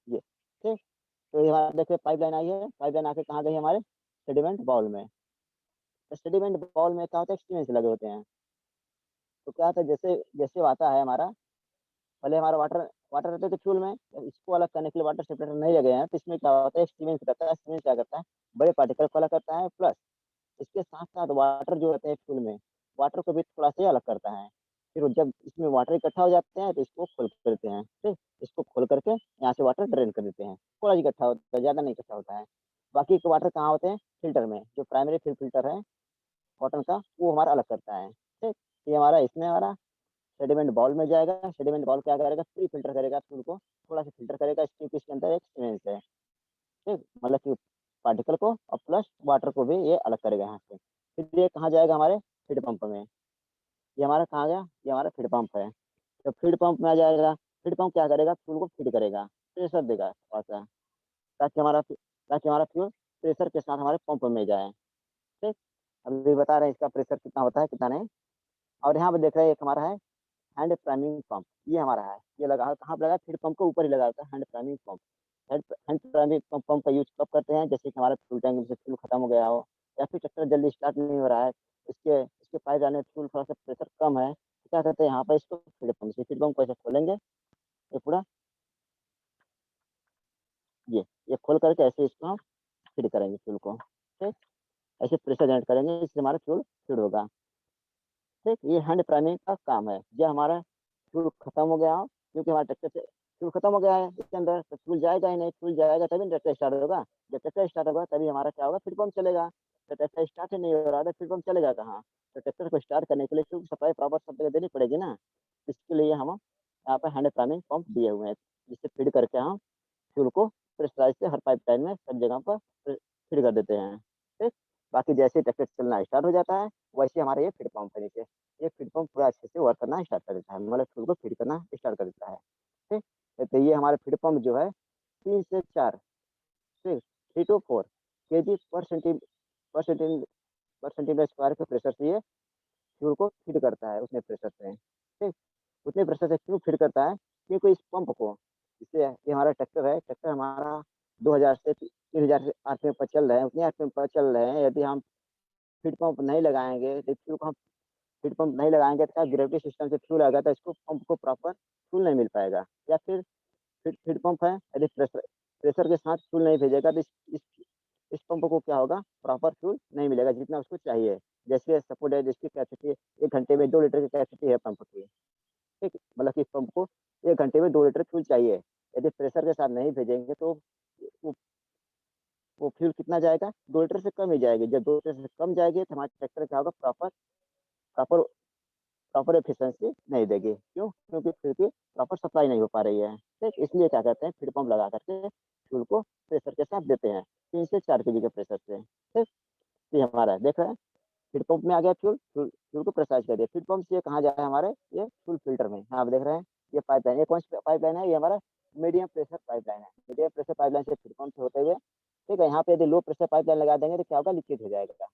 ये। ठीक, तो ये हमारा देखिए पाइपलाइन आई है, पाइपलाइन आके कहाँ गई, हमारे सेडिमेंट बाउल में। तो सेडिमेंट बाउल में क्या होता है, एक्सपीरियंस लगे होते हैं। तो क्या होता है, जैसे जैसे वो आता है हमारा, पहले हमारा वाटर वाटर रहते थे फ्यूल में, तो इसको अलग करने के लिए वाटर सेपरेटर नहीं लगे हैं। तो इसमें क्या होता है, एक्सपीरियंस रहता है। एक्सपीरियंस क्या करता है, बड़े पार्टिकल को अलग करता है, प्लस इसके साथ साथ वाटर जो रहते हैं फ्यूल में, वाटर को भी थोड़ा सा अलग करता है। फिर जब इसमें वाटर इकट्ठा हो जाते हैं तो इसको खोल कर देते हैं। ठीक, इसको खोल करके यहाँ से वाटर ड्रेन कर देते हैं। थोड़ा इकट्ठा होता है, ज़्यादा नहीं इकट्ठा होता है। बाकी के वाटर कहाँ होते हैं, फिल्टर में, जो प्राइमरी फिल्टर है कॉटन का, वो हमारा अलग करता है। ठीक, ये हमारा इसमें हमारा सेडिमेंट बाउल में जाएगा। सेडिमेंट बाउल क्या करेगा, प्री फिल्टर करेगा फ्यूल को, थोड़ा सा फिल्टर करेगा, क्योंकि इसके अंदर एक सीमेंस है। ठीक, मतलब कि पार्टिकल को और प्लस वाटर को भी ये अलग करेगा यहाँ से। फिर ये कहाँ जाएगा, हमारे फीड पंप में। ये हमारा कहाँ गया, ये हमारा फीड पंप है। तो फीड पंप में आ जाएगा। फीड पंप क्या करेगा, फ्यूल को फीड करेगा, प्रेशर देगा थोड़ा सा, ताकि हमारा फ्यूल प्रेशर के साथ हमारे पंप में जाए। ठीक, अभी बता रहे हैं इसका प्रेशर कितना होता है, कितना नहीं। और यहाँ पे देख रहे हैं एक हमारा है हैंड प्राइमिंग पंप, ये हमारा है, ये लगा है कहाँ पे लगा है, फीड पंप के ऊपर ही लगा होता है hand priming pump. Hand hand priming pump का यूज कब करते हैं, जैसे कि हमारा फ्यूल टैंक में से फ्यूल खत्म हो गया हो, या फिर ट्रैक्टर जल्दी स्टार्ट नहीं हो रहा है, इसके इसके पाइप जाने फ्यूल थोड़ा सा प्रेशर कम है, तो क्या करते हैं यहाँ पर इसको फीड पंप को ऐसे खोलेंगे, ये पूरा ये खोल करके ऐसे इसको हम फीड करेंगे फ्यूल को, ठीक, ऐसे प्रेशर जनरेट करेंगे, इससे हमारा फ्यूल फीड होगा। ठीक, ये हैंड प्राइमिंग का काम है। जब हमारा फ्यूल खत्म हो गया हो, क्योंकि हमारा ट्रैक्टर से फ्यूल खत्म हो गया है इसके अंदर, तो फ्यूल जाएगा ही नहीं, फ्यूल जाएगा तभी ट्रैक्टर स्टार्ट होगा, जब ट्रैक्टर स्टार्ट होगा तभी हमारा क्या होगा, फीड पंप चलेगा। तो ट्रैक्टर स्टार्ट ही नहीं हो रहा है तो फीड पंप चलेगा कहाँ, तो ट्रैक्टर को स्टार्ट करने के लिए फ्यूल सप्लाई प्रॉपर सब जगह देनी पड़ेगी ना, इसके लिए हम यहाँ पर हैंड प्राइमिंग पंप दिए हुए हैं, जिससे फीड करके हम फ्यूल को प्रेशराइज से हर पाइप लाइन में सब जगह पर फीड कर देते हैं। ठीक, बाकी जैसे ट्रैक्टर चलना स्टार्ट हो जाता है, वैसे हमारे ये फीड पंप है नीचे, ये फीड पंप पूरा अच्छे से वर्क करना स्टार्ट कर देता है, मतलब फ्यूल को फीड करना स्टार्ट कर देता है। ठीक, तो ये हमारे फीड पंप जो है 3 से 4, ठीक, 3 to 4 kg पर सेंटीमीटर स्क्वायर के प्रेशर से ये फ्यूल को फीड करता है उतने प्रेशर से। ठीक, उतने प्रेशर से क्यों फीड करता है, क्योंकि इस पंप को, इससे ये हमारा ट्रैक्टर है, ट्रैक्टर हमारा 2000 से 3000 से आरपीएम पर चल रहे हैं, उतने आरपीएम पर चल रहे हैं, यदि हम फीड पंप नहीं लगाएंगे तो फ्यूल को हम फीड पंप नहीं लगाएंगे तो क्या ग्रेविटी सिस्टम से फ्यूल आएगा तो इसको पंप को प्रॉपर फ्यूल नहीं मिल पाएगा, या फिर फीड पंप है, यदि प्रेशर प्रेशर के साथ फ्यूल नहीं भेजेगा तो इस पंप को क्या होगा, प्रॉपर फ्यूल नहीं मिलेगा जितना उसको चाहिए। जैसे सपोज है जिसकी कैपेसिटी 1 घंटे में 2 लीटर की कैपेसिटी है पंप की, ठीक, मतलब कि इस पंप को 1 घंटे में 2 लीटर फ्यूल चाहिए, यदि प्रेशर के साथ नहीं भेजेंगे तो वो वो फ्यूल कितना जाएगा, 2 लीटर से कम ही जाएगी, जब 2 लीटर से कम जाएगी तो हमारा ट्रैक्टर क्या होगा, प्रॉपर प्रॉपर प्रॉपर एफिशिएंसी नहीं देगी, क्यों, क्योंकि फ्यूल की प्रॉपर सप्लाई नहीं हो पा रही है। ठीक, इसलिए क्या करते हैं, फीड पंप लगा करके फ्यूल को प्रेशर के साथ देते हैं, 3 से 4 kg के प्रेशर से। ठीक, ये हमारा देख रहे हैं, फीड पंप में आ गया फ्यूल, फ्यूल को प्रेशराइज कर दिया, फीड पंप से कहाँ जाए हमारे, ये फ्यूल फिल्टर में, हाँ आप देख रहे हैं, ये पाइपलाइन, ये कौन सी पाइपलाइन है, ये हमारा मीडियम प्रेशर पाइपलाइन है, मीडियम प्रेशर पाइपलाइन से फीड पंप से होते हुए, ठीक है, यहाँ पे यदि लो प्रेशर पाइपलाइन लगा देंगे तो क्या होगा, लीकेज हो जाएगा,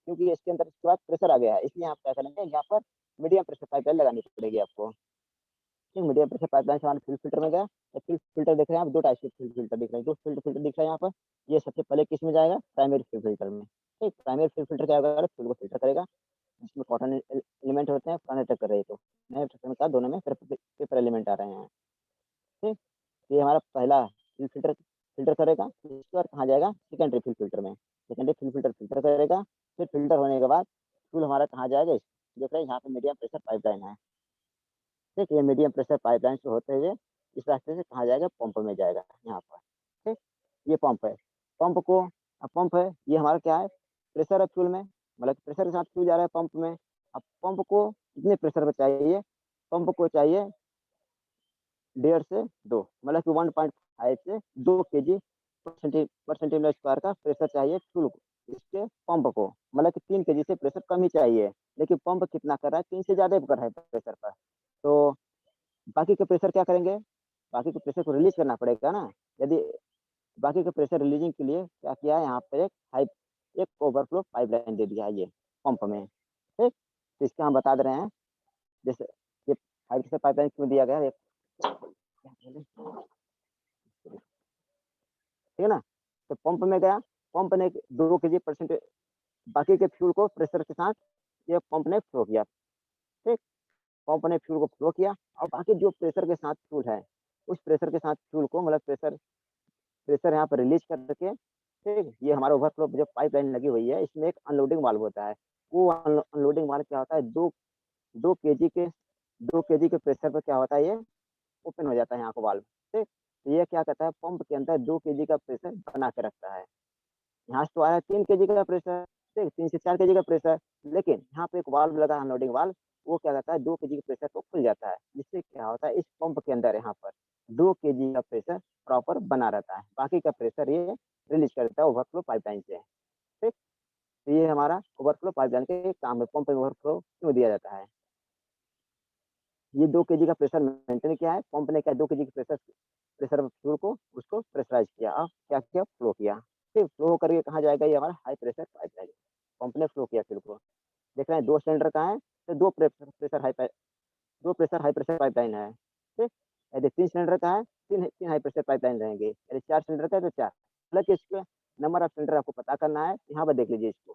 क्योंकि इसके अंदर इसके बाद प्रेशर आ गया है, इसलिए आप क्या करेंगे, यहाँ पर मीडियम प्रेशर पाइपलाइन लगानी पड़ेगी आपको। ठीक, मीडियम प्रेशर पाइपलाइन से हमारे फ्यूल फिल्टर में गया, तो फ्यूल फिल्टर देख रहे हैं आप, 2 टाइप के फ्यूल फिल्टर दिख रहे हैं, 2 फिल्टर दिख रहे हैं यहाँ पर, ये सबसे पहले किस में जाएगा, प्राइमरी फ्यूल फिल्टर में। ठीक, प्राइमरी फ्यूल फिल्टर क्या होगा, फ्यूल को फिल्टर करेगा, जिसमें कॉटन एलिमेंट होते हैं, पुराने ट्रैक्टर रहे तो नए ट्रैक्टर में क्या दोनों में पेपर एलिमेंट आ रहे हैं। ठीक, ये हमारा पहला फ्यूल फिल्टर फिल्टर करेगा, इसके बाद कहाँ जाएगा, सेकेंडरी फ्यूल फिल्टर में, सेकेंडरी फ्यूल फिल्टर फिल्टर करेगा, फिर फिल्टर होने के बाद फ्यूल हमारा कहाँ जाएगा, देख रहे हैं यहाँ पे मीडियम प्रेशर पाइपलाइन है। ठीक, ये मीडियम प्रेशर पाइपलाइन से होते हुए इस रास्ते से कहाँ जाएगा, पंप में जाएगा यहाँ पर। ठीक, ये पंप है, पंप को, अब पंप है, ये हमारा क्या है, प्रेशर है फ्यूल में, मतलब प्रेशर के साथ फ्यूल जा रहा है पंप में। अब पंप को कितने प्रेशर पर चाहिए, पंप को चाहिए 1.5 से 2, मतलब कि 1.5 से 2 kg पर सेंटीमीटर स्क्वायर का प्रेशर चाहिए फ्यूल को, इसके पंप को, मतलब कि 3 kg से प्रेशर कम ही चाहिए, लेकिन पंप कितना कर रहा है, 3 से ज्यादा कर रहा है प्रेशर पर, तो बाकी के प्रेशर क्या करेंगे, बाकी के प्रेशर को रिलीज करना पड़ेगा ना, यदि बाकी के प्रेशर रिलीजिंग के लिए क्या किया है, यहाँ पर एक ओवरफ्लो पाइपलाइन दे दिया है ये पंप में। ठीक, तो इसका हम बता दे रहे हैं, जैसे ये फाइव से पाइपलाइन क्यों दिया गया है, ठीक है ना, तो पंप में गया, पंप ने 2 kg बाकी के फ्यूल को प्रेशर के साथ ये पंप ने फ्लो किया। ठीक, पंप ने फ्यूल को फ्लो किया, और बाकी जो प्रेशर के साथ फ्यूल है, उस प्रेशर के साथ फ्यूल को, मतलब प्रेशर प्रेशर यहाँ पर रिलीज करके, ठीक, ये हमारा ओवरफ्लो जो पाइपलाइन लगी हुई है, इसमें एक अनलोडिंग वाल्व होता है, वो अनलोडिंग वाल्व क्या होता है, दो केजी के 2 kg के प्रेशर पर क्या होता है, ये ओपन हो जाता है यहाँ को वाल्व। ठीक, तो ये क्या करता है, पंप के अंदर 2 kg का प्रेशर बना के रखता है, यहाँ से तो आया 3 kg का प्रेशर, ठीक, 3 से 4 kg का प्रेशर, लेकिन यहाँ पे एक वाल्व लगा अनलोडिंग वाल्व, वो क्या करता है, 2 kg के प्रेशर को खुल जाता है, जिससे क्या होता है, इस पंप के अंदर यहाँ पर 2 kg का प्रेशर प्रॉपर बना रहता है, बाकी का प्रेशर ये रिलीज करता है ओवरफ्लो पाइपलाइन से। ठीक, तो ये हमारा ओवरफ्लो पाइपलाइन के काम है, पंप ओवरफ्लो क्यों दिया जाता है, ये 2 kg का प्रेशर मेंटेन किया है, पंप ने क्या 2 kg के प्रेशर फ्यूल को उसको प्रेशराइज किया, अब क्या किया, फ्लो किया, फिर फ्लो करके कहाँ जाएगा, ये हमारा हाई प्रेशर पाइपलाइन, पंप ने फ्लो किया फ्यूल को, देख रहे हैं 2 सिलेंडर का है, तो 2 प्रेशर हाई प्रेशर पाइपलाइन है, ठीक। यदि 3 सिलेंडर का है, 3 हाई प्रेशर पाइपलाइन रहेंगे, यदि 4 सिलेंडर का है तो 4। हालाँकि इसका नंबर ऑफ सिलेंडर आपको पता करना है, यहाँ पर देख लीजिए इसको,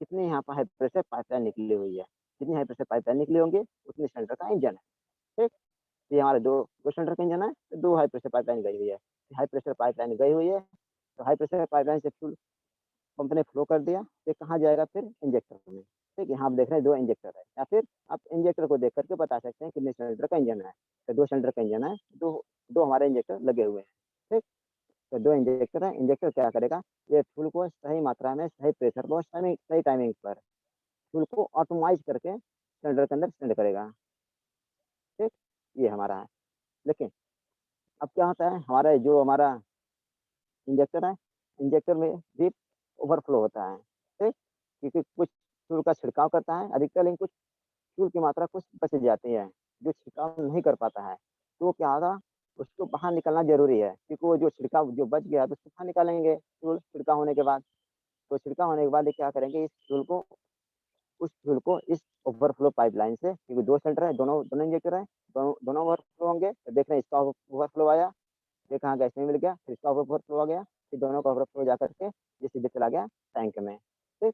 कितनी यहाँ पर हाई प्रेशर पाइपलाइन निकली हुई है। जितनी हाई प्रेशर पाइपलाइन निकली होंगी, उतने सिलेंडर का इंजन है, ठीक। ये हमारे 2 सिलेंडर का इंजन है, तो 2 हाई प्रेशर पाइपलाइन गई हुई है। हाई प्रेशर पाइपलाइन गई हुई है, तो हाई प्रेशर पाइपलाइन से फ्यूल पंप ने फ्लो कर दिया, ये कहाँ जाएगा फिर इंजेक्टर में, ठीक है। यहाँ आप देख रहे हैं 2 इंजेक्टर है, या फिर आप इंजेक्टर को देख करके बता सकते हैं कितने सिलेंडर का इंजन है। तो 2 सिलेंडर का इंजन है, 2 हमारे इंजेक्टर लगे हुए हैं, ठीक। तो 2 इंजेक्टर है, इंजेक्टर क्या करेगा, ये फ्यूल को सही मात्रा में, सही प्रेशर पर, सही टाइमिंग पर फ्यूल को ऑटोमाइज़ करके सिलेंडर के अंदर सेंड करेगा, ठीक। ये हमारा है। लेकिन अब क्या होता है, हमारा इंजेक्टर है, इंजेक्टर में भी ओवरफ्लो होता है, ठीक? क्योंकि कुछ फ्यूल का छिड़काव करता है अधिकतर, लेकिन कुछ फ्यूल की मात्रा कुछ बच जाती है, जो छिड़काव नहीं कर पाता है। तो वो क्या होगा, उसको बाहर निकलना ज़रूरी है, क्योंकि वो जो छिड़काव जो बच गया है, तो उसको बाहर निकालेंगे फ्यूल छिड़काव होने के बाद। तो छिड़काव होने के बाद ये क्या करेंगे, उस फ्यूल को इस ओवरफ्लो पाइपलाइन से, क्योंकि 2 सिलेंडर है, दोनों दोनों इंजेक्टर हैं, दोनों दोनों ओवरफ्लो होंगे। तो देख रहे हैं इसका ओवरफ्लो आया, ये कहाँ गया, इसमें मिल गया, फिर इसका ओवरफ्लो आ गया, फिर दोनों का ओवरफ्लो जा करके ये सीधे चला गया टैंक में, ठीक।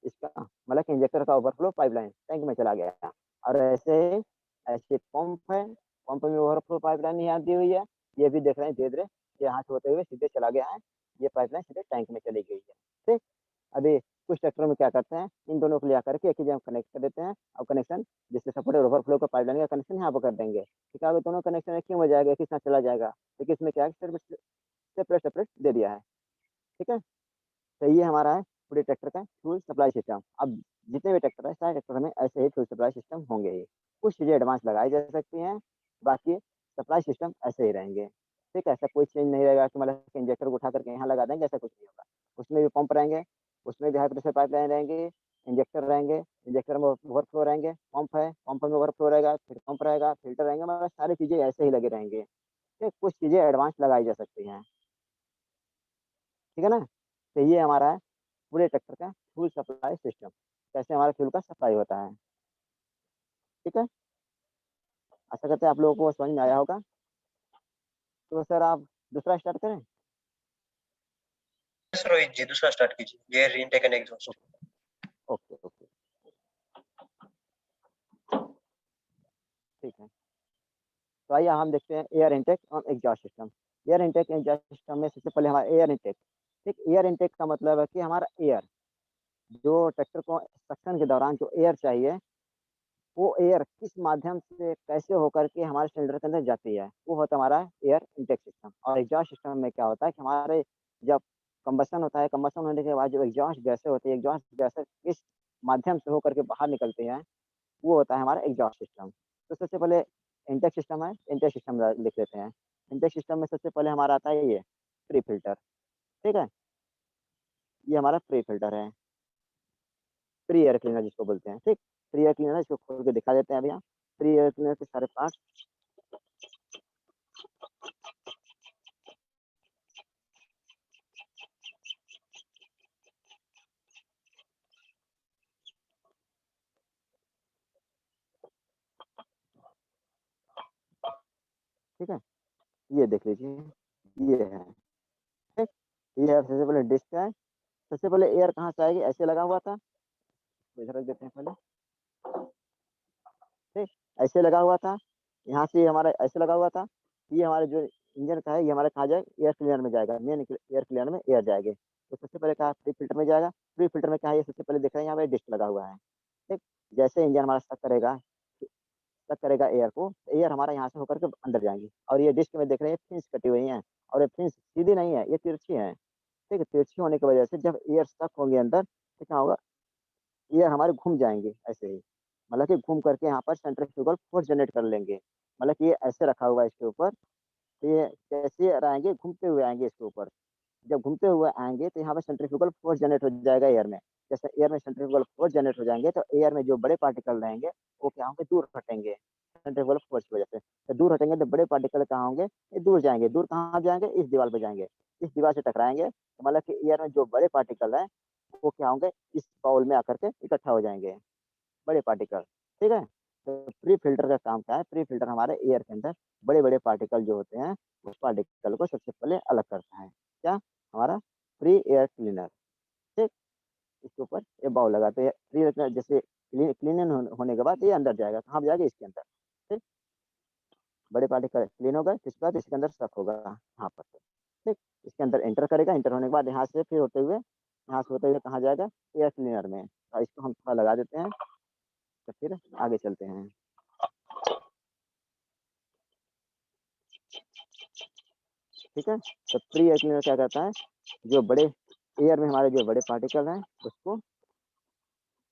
इसका मतलब कि इंजेक्टर का ओवरफ्लो पाइपलाइन टैंक में चला गया। और ऐसे पंप है, पंप में ओवरफ्लो पाइपलाइन यहाँ दी हुई है, ये भी देख रहे हैं धीरे-धीरे ये यहाँ से होते हुए सीधे चला गया है, ये पाइपलाइन सीधे टैंक में चली गई है, ठीक। अभी कुछ ट्रैक्टर में क्या करते हैं, इन दोनों को ले आकर के एक ही जगह कनेक्ट कर देते हैं, और कनेक्शन जिससे सपोर्ट ओवरफ्लो का पाइपलाइन का कनेक्शन यहाँ पर कर देंगे। ठीक है, अब दोनों कनेक्शन एक ही में हो जाएगा, एक ही साथ चला जाएगा, लेकिन इसमें क्या है, सिर्फ सेपरेट दे दिया है, ठीक है। तो ये हमारा है पूरे ट्रैक्टर का फ्यूल सप्लाई सिस्टम। अब जितने भी ट्रैक्टर है, सारे ट्रैक्टर में ऐसे ही फ्यूल सप्लाई सिस्टम होंगे ही। कुछ चीज़ें एडवांस लगाई जा सकती हैं, बाकी सप्लाई सिस्टम ऐसे ही रहेंगे, ठीक है। ऐसा कोई चेंज नहीं रहेगा कि मतलब इंजेक्टर को उठा करके यहाँ लगा देंगे, ऐसा कुछ नहीं होगा। उसमें भी पंप रहेंगे, उसमें भी हाई प्रेशर पाइपलाइन रहेंगे, इंजेक्टर रहेंगे, इंजेक्टर में ओवरफ्लो रहेंगे, पंप है, पंप में ओवरफ्लो रहेगा, फिर पंप रहेगा, फिल्टर रहेंगे, मतलब सारी चीज़ें ऐसे ही लगे रहेंगे, ठीक। कुछ चीज़ें एडवांस लगाई जा सकती हैं, ठीक है ना। तो ये हमारा है पूरे ट्रैक्टर का फ्यूल सप्लाई सिस्टम, कैसे हमारा फ्यूल का सप्लाई होता है, ठीक है। आशा करते हैं आप लोगों को समझ में आया होगा। तो सर आप दूसरा स्टार्ट करें। यस रोहित जी, दूसरा स्टार्ट कीजिए, air intake and exhaust. Okay okay, ठीक है। तो आइए हम देखते हैं एयर इनटेक और exhaust system. Air intake exhaust system में सबसे पहले हमारा एयर इनटेक, ठीक। एयर इनटेक का मतलब है कि हमारा एयर, जो ट्रैक्टर को सक्शन के दौरान जो एयर चाहिए, वो एयर किस माध्यम से कैसे होकर के हमारे सिलेंडर के अंदर जाती है, वो होता है हमारा एयर इनटेक सिस्टम। और एग्जॉस्ट सिस्टम में क्या होता है कि हमारे जब कंबशन होता है, कंबशन होने के बाद जो एग्जॉस्ट गैसें होती है, एग्जॉस्ट गैसें किस माध्यम से होकर के बाहर निकलती हैं, वो होता है हमारा एग्जॉस्ट सिस्टम। तो सबसे पहले इनटेक सिस्टम है, इनटेक सिस्टम लिख लेते हैं। इनटेक सिस्टम में सबसे पहले हमारा आता है ये प्री फिल्टर, ठीक है। ये हमारा प्री फिल्टर है, प्री एयर क्लीनर जिसको बोलते हैं, ठीक। प्री एयर क्लीनर, इसको खोल के दिखा देते हैं अभी यहाँ। प्री एयर क्लीनर के सारे पार्ट, ठीक है। ये देख लीजिए, ये है, ठीक। ये है सबसे पहले डिस्क है। सबसे पहले एयर कहाँ से आएगी, ऐसे लगा हुआ था, तो इधर रख देते हैं पहले, ठीक। ऐसे लगा हुआ था, यहाँ से हमारा ऐसे लगा हुआ था। ये हमारे जो इंजन का है, ये हमारे कहाँ जाएगा, एयर क्लीनर में जाएगा, मेन एयर क्लीनर में एयर जाएगी। तो सबसे पहले कहा प्री फिल्टर में जाएगा। प्री फिल्टर में क्या है, ये सबसे पहले देख रहे हैं यहाँ पे डिस्क लगा हुआ है, ठीक। जैसे इंजन हमारा सक करेगा एयर को, तो एयर हमारा यहाँ से होकर के अंदर जाएंगी। और ये डिस्क में देख रहे हैं फिन्स कटी हुई हैं, और ये फिन्स सीधी नहीं है, ये तिरछी है, ठीक है। तिरछी होने की वजह से जब एयर स्टक होंगे अंदर, तो क्या होगा, एयर हमारे घूम जाएंगे ऐसे ही, मतलब कि घूम करके यहाँ पर सेंट्रीफ्यूगल फोर्स जनरेट कर लेंगे। मतलब कि ये ऐसे रखा हुआ है इसके ऊपर, तो ये कैसे आएंगे, घूमते हुए आएंगे इसके ऊपर। जब घूमते हुए आएंगे तो यहाँ पे सेंट्रीफ्यूगल फोर्स जनरेट हो जाएगा एयर में। जैसे एयर में सेंट्रीफ्यूगल फोर्स जनरेट हो जाएंगे, तो एयर में जो बड़े पार्टिकल रहेंगे, वो क्या होंगे, दूर हटेंगे सेंट्रीफ्यूगल फोर्स की वजह से। तो दूर हटेंगे तो बड़े पार्टिकल कहाँ होंगे, ये दूर जाएंगे। दूर कहाँ जाएंगे, इस दीवार पे जाएंगे, इस दीवार से टकराएंगे, तो मतलब कि एयर में जो बड़े पार्टिकल है, वो क्या होंगे, इस बाउल में आकर के इकट्ठा हो जाएंगे, बड़े पार्टिकल, ठीक है। तो प्री फिल्टर का काम क्या है? प्री फिल्टर हमारे एयर के अंदर बड़े बड़े पार्टिकल जो होते हैं उस पार्टिकल को सबसे पहले अलग करता है। क्या? हमारा प्री एयर क्लीनर। ठीक, इसके ऊपर ये बाउल लगा, तो ये प्री एयर क्लीनर जैसे क्लीन होने के बाद ये अंदर जाएगा, कहाँ पे जाएगा? इसके अंदर। ठीक, बड़े पार्टिकल क्लीन होगा, इसके बाद इसके अंदर स्टक होगा यहाँ पर। ठीक, इसके अंदर एंटर करेगा, एंटर होने के बाद यहाँ से फिर होते हुए, यहाँ से होते हुए कहाँ जाएगा? एयर क्लीनर में। तो इसको हम थोड़ा लगा देते हैं, तो फिर आगे चलते हैं। ठीक है, तो प्री एयर क्लीनर क्या करता है? जो बड़े एयर में हमारे जो बड़े पार्टिकल हैं उसको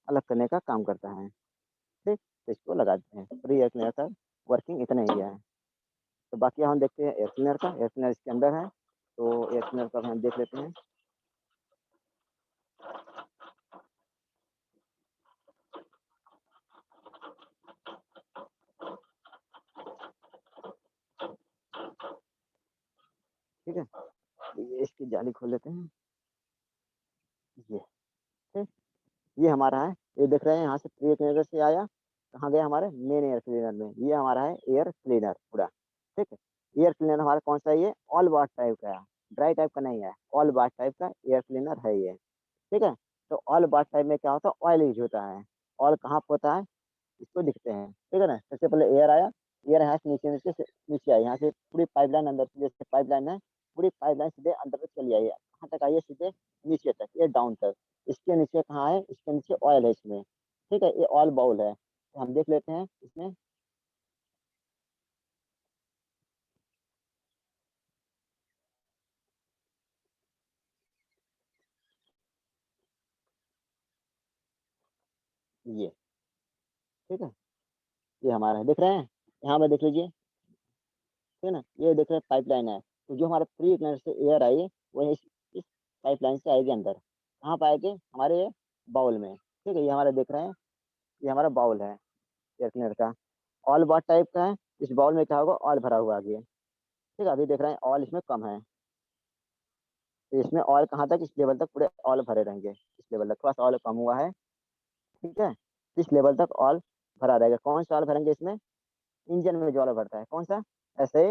अलग करने का काम करता है। ठीक, तो इसको लगा देते हैं। प्री एयर क्लीनर का वर्किंग इतना ही है। तो बाकी हम देखते हैं एयर क्लीनर का। एयर क्लीनर इसके अंदर है, तो एयर क्लीनर का हम देख लेते हैं। ठीक है, तो ये इसकी जाली खोल लेते हैं। ये ठीक, ये हमारा है, ये देख रहे हैं यहाँ से प्री एयर क्लीनर से आया, कहाँ गया? हमारे मेन एयर क्लीनर में। ये हमारा है एयर क्लीनर पूरा। ठीक है, एयर क्लीनर हमारा कौन सा है? ये ऑल बाथ टाइप का है, ड्राई टाइप का नहीं है, ऑल बाथ टाइप का एयर क्लीनर है ये। ठीक है, तो ऑल बाथ टाइप में क्या होता है? ऑयल यूज होता है। ऑयल कहाँ पे होता है? इसको दिखते हैं। ठीक है ना, सबसे पहले एयर आया, एयर यहाँ से नीचे नीचे से नीचे आई, यहाँ से पूरी पाइपलाइन अंदर से, जैसे पाइपलाइन है पूरी पाइपलाइन सीधे अंदर तक चली आई है। कहाँ तक आई है? सीधे नीचे तक, ये डाउन तक। इसके नीचे कहाँ है? इसके नीचे ऑयल है इसमें। ठीक है, ये ऑयल बाउल है, तो हम देख लेते हैं इसमें। ये ठीक है, ये हमारा है, देख रहे हैं? यहाँ पे देख लीजिए। ठीक है ना, ये देख रहे हैं पाइपलाइन है, तो जो हमारे प्री इग्निटर से एयर आई है वो इस पाइपलाइन से आएगी अंदर। कहाँ पे आएगी? हमारे बाउल में। ठीक है, ये हमारे देख रहे हैं, ये हमारा बाउल है एयर क्लीनर का, ऑयल बाथ टाइप का है। इस बाउल में क्या होगा? ऑयल भरा हुआ आगे। ठीक है, अभी देख रहे हैं ऑयल इसमें कम है, तो इसमें ऑयल कहाँ तक? इस लेवल तक पूरे ऑयल भरे रहेंगे, इस लेवल तक। थोड़ा सा ऑयल कम हुआ है। ठीक है, इस लेवल तक ऑयल भरा रहेगा। कौन सा ऑयल भरेंगे इसमें? इंजन में जो ऑयल भरता है, कौन सा? ऐसे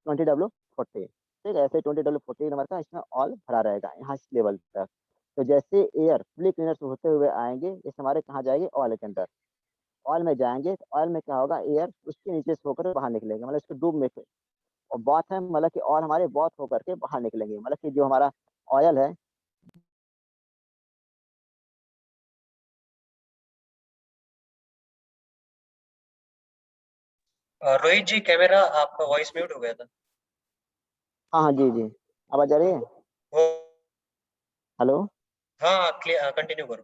20W40। ठीक है, ऐसे 20W40 नंबर का इसमें ऑयल भरा रहेगा यहाँ इस लेवल तक। तो जैसे एयर फ्ली क्लीनर से होते हुए आएंगे, इस हमारे कहाँ जाएंगे? ऑयल के अंदर। ऑयल में जाएंगे तो ऑयल में क्या होगा? एयर उसके नीचे से होकर बाहर निकलेंगे, मतलब इसको डूब में से। और बाथ है, मतलब कि ऑयल हमारे बाथ होकर के बाहर निकलेंगे, मतलब कि जो हमारा ऑयल है। रोहित जी, कैमरा आपका वॉइस म्यूट हो गया था। हाँ हाँ, जी जी, आवाज आ रही है? वो हेलो, हाँ, क्लियर, कंटिन्यू करो।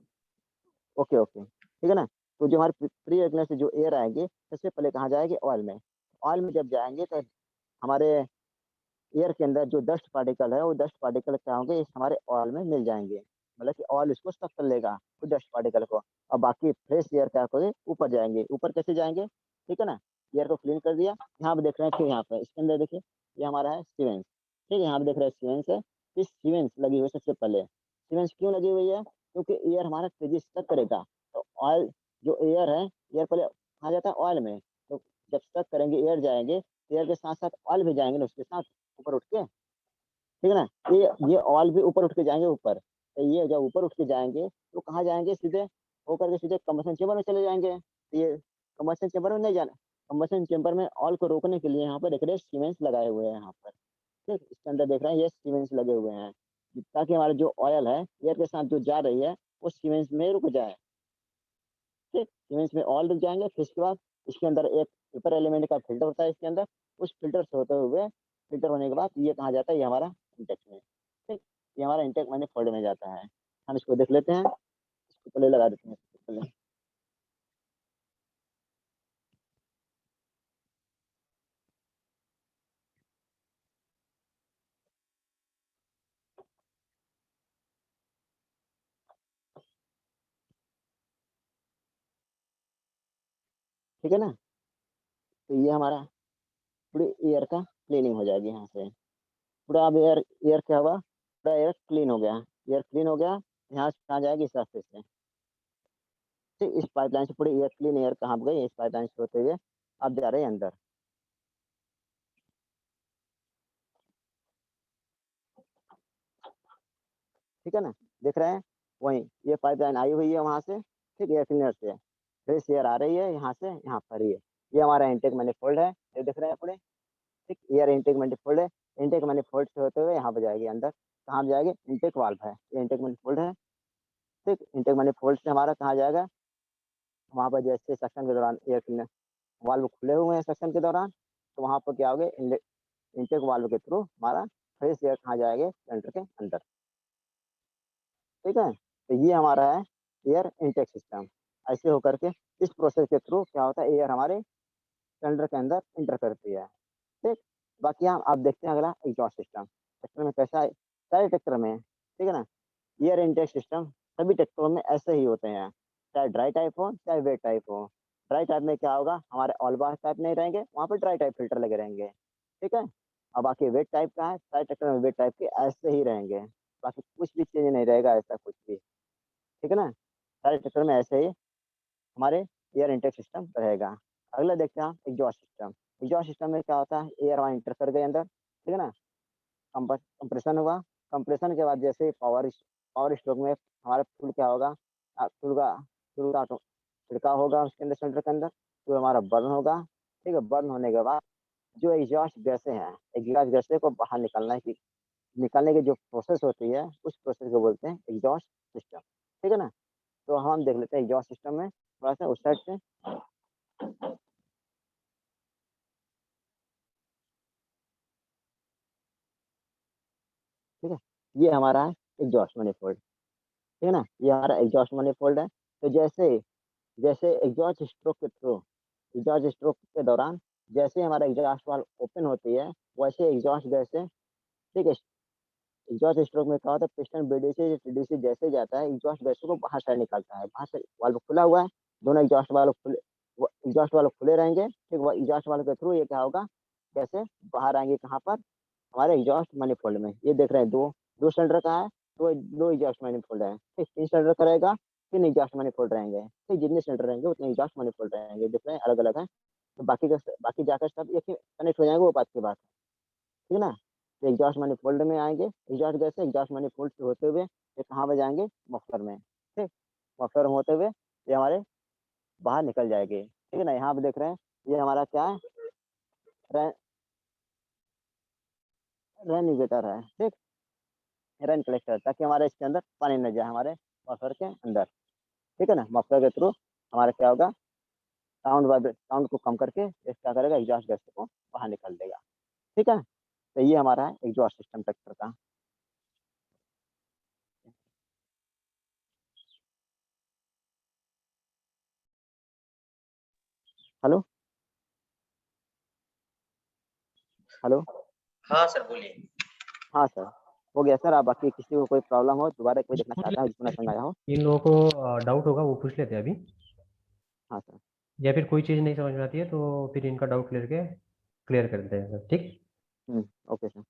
ओके ओके, ठीक है ना। तो जो हमारे प्री एग्नर से जो एयर आएंगे, सबसे पहले कहाँ जाएंगे? ऑयल में। ऑयल में जब जाएंगे तो हमारे एयर के अंदर जो डस्ट पार्टिकल है, वो डस्ट पार्टिकल क्या होंगे? इस हमारे ऑयल में मिल जाएंगे, मतलब कि ऑयल इसको स्टक कर लेगा वो डस्ट पार्टिकल को। और बाकी फ्रेश एयर क्या करेंगे? ऊपर जाएंगे। ऊपर कैसे जाएंगे? ठीक है ना, एयर को क्लीन कर दिया। यहाँ पे देख रहे हैं, फिर यहाँ पे इसके अंदर देखिए, ये हमारा है सीवेंस। ठीक है, यहाँ पे देख रहे हैं सीवेंस है। इस सीवेंस लगी हुई है सबसे पहले। सीवेंस क्यों लगी हुई है? क्योंकि एयर हमारा तेजी से स्टक करेगा, तो ऑयल जो एयर है, एयर पहले कहाँ जाता है? ऑयल में। तो जब स्टक करेंगे, एयर जाएंगे, एयर के साथ साथ ऑयल भी जाएंगे ना उसके साथ, ऊपर उठ के। ठीक है ना, ये ऑयल भी ऊपर उठ के जाएंगे ऊपर। तो ये जब ऊपर उठ के जाएंगे तो कहाँ जाएंगे? सीधे होकर के सीधे कंबशन चेम्बर में चले जाएंगे। तो ये कंबशन चेम्बर में नहीं जाना, कंबशन चेम्बर में ऑयल को रोकने के लिए यहाँ पर देख रहे हैं सीमेंट्स लगाए हुए हैं यहाँ पर। ठीक, इसके अंदर देख रहे हैं ये सीमेंट्स लगे हुए हैं, ताकि हमारा जो ऑयल है एयर के साथ जो जा रही है वो सीमेंट्स में रुक जाए। ठीक, सीमेंट्स में ऑयल रुक जाएंगे, फिर इसके बाद इसके अंदर एक पेपर एलिमेंट का फिल्टर होता है इसके अंदर। उस फिल्टर से होते हुए, फिल्टर होने के बाद ये कहाँ जाता है? ये हमारा इंटेक में। ठीक, ये हमारा इंटेक माने फोल्ड में जाता है। हम इसको देख लेते हैं, इसको पहले लगा देते हैं सबसे पहले। ठीक है ना, तो ये हमारा पूरी एयर का क्लीनिंग हो जाएगी यहाँ से। पूरा अब एयर एयर क्या हुआ? पूरा एयर क्लीन हो गया। एयर क्लीन हो गया, यहाँ से कहाँ जाएगी? इस रास्ते से। ठीक, इस पाइपलाइन से पूरे एयर क्लीन एयर कहाँ गए, इस पाइपलाइन से होते हुए अब जा रहे हैं अंदर। ठीक है ना, देख रहे हैं वहीं ये पाइपलाइन आई हुई है वहां से, ठीक, एयर क्लीनर से फ्रेश एयर आ रही है यहाँ से, यहाँ पर ही है। ये हमारा इनटेक मैनिफोल्ड है, ये दिख रहे हैं पूरे, ठीक, एयर इनटेक मैनिफोल्ड है। इनटेक मैनिफोल्ड से होते हुए यहाँ पर जाएगी अंदर, कहाँ जाएगी, इनटेक वाल्व है, ये इनटेक मैनिफोल्ड है, ठीक, इनटेक मैनिफोल्ड से हमारा कहाँ जाएगा, वहां पर जैसे सक्शन के दौरान एयर क्लीनर वाल्व खुले हुए हैं सक्शन के दौरान, तो वहां पर क्या होगा, इनटेक वाल्व के थ्रू हमारा फ्रेश एयर कहाँ जाएगा, सिलेंडर के अंदर। ठीक है, तो ये हमारा है एयर इनटेक सिस्टम। ऐसे होकर के इस प्रोसेस के थ्रू क्या होता है, एयर हमारे सिलेंडर के अंदर इंटर करती है। ठीक, बाकी हम आप देखते हैं अगला एग्जॉस्ट सिस्टम। ट्रैक्टर में कैसा है, सारे ट्रैक्टर में, ठीक है ना, एयर इनटेक सिस्टम सभी ट्रैक्टरों में ऐसे ही होते हैं, चाहे ड्राई टाइप हो चाहे वेट टाइप हो। ड्राई टाइप में क्या होगा, हमारे ऑल बार टाइप नहीं रहेंगे, वहाँ पर ड्राई टाइप फिल्टर लगे रहेंगे। ठीक है, और बाकी वेट टाइप का है, सारे ट्रैक्टर में वेट टाइप के ऐसे ही रहेंगे, बाकी कुछ भी चेंज नहीं रहेगा ऐसा कुछ भी। ठीक है ना, सारे ट्रैक्टर में ऐसे ही हमारे एयर इनटेक सिस्टम रहेगा। अगला देखते हैं हम एग्जॉस्ट सिस्टम। एग्जॉस्ट सिस्टम में क्या होता है, एयर वहाँ इंटर कर गए अंदर, ठीक है ना, कंप्रेशन हुआ, कंप्रेशन के बाद जैसे पावर स्ट्रोक में हमारा फ्यूल क्या होगा, फ्यूल का छिड़काव होगा उसके अंदर, सिलेंडर के अंदर, तो हमारा बर्न होगा। ठीक है, बर्न होने के बाद जो एग्जॉस्ट गैसें हैं, एग्जॉस्ट गैसें को बाहर निकालने की जो प्रोसेस होती है, उस प्रोसेस को बोलते हैं एग्जॉस्ट सिस्टम। ठीक है ना, तो हम देख लेते हैं एग्जॉस्ट सिस्टम में थोड़ा सा उस साइड से। ठीक है, ये हमारा है एग्जॉस्ट manifold। ठीक है ना, ये हमारा एग्जॉस्ट manifold है। तो जैसे जैसे एग्जॉस्ट स्ट्रोक के दौरान जैसे हमारा एग्जॉस्ट वाल्व ओपन होती है, वैसे एग्जॉस्ट गैसें, ठीक है, एग्जॉस्ट स्ट्रोक में क्या होता है, पिस्टन बीडी से टीडी से जैसे जाता है, एग्जॉस्ट गैसों को बाहर साइड निकालता है, बाहर से वाल्व खुला हुआ है, दोनों एग्जॉस्ट वाल्व खुले रहेंगे। ठीक, वो एग्जॉस्ट वाल्व के थ्रू ये क्या होगा, कैसे बाहर आएंगे, कहाँ पर, हमारे एग्जॉस्ट manifold में। ये देख रहे हैं दो दो सिलेंडर का है, दो दो एग्जॉस्ट manifold है। ठीक, तीन सिलेंडर का रहेगा, तीन एग्जॉस्ट manifold रहेंगे। ठीक, जितने सिलेंडर रहेंगे उतने एग्जॉस्ट manifold रहेंगे, दिख रहे हैं अलग अलग है। तो बाकी जाकर सब एक ही कनेक्ट हो जाएंगे, वो बात की बात है। ठीक है ना, तो एग्जॉस्ट manifold में आएंगे, एग्जॉस्ट गैस एग्जॉस्ट manifold से होते हुए ये कहाँ पे जाएंगे, मफलर में। ठीक, मफलर में होते हुए ये हमारे बाहर निकल जाएंगे। ठीक है ना, यहाँ पे देख रहे हैं ये हमारा क्या है, रेनिगेटर है। ठीक, रेन कलेक्टर, ताकि हमारे इसके अंदर पानी न जाए हमारे मफलर के अंदर। ठीक है ना, मफलर के थ्रू हमारा क्या होगा, साउंड को कम करके ये क्या करेगा, एग्जॉस्ट गैस को बाहर निकाल देगा। ठीक है, तो ये हमारा है एग्जॉस्ट सिस्टम ट्रैक्टर का। हेलो हेलो, हाँ सर बोलिए। हाँ सर, हो गया सर। आप बाकी किसी को कोई प्रॉब्लम हो, दोबारा कोई देखना चाहता है जिसको ना समझ आया हो। इन लोगों को डाउट होगा वो पूछ लेते हैं अभी, हाँ सर। या फिर कोई चीज़ नहीं समझ में आती है तो फिर इनका डाउट क्लियर कर देते हैं सर, ठीक। Okay sir.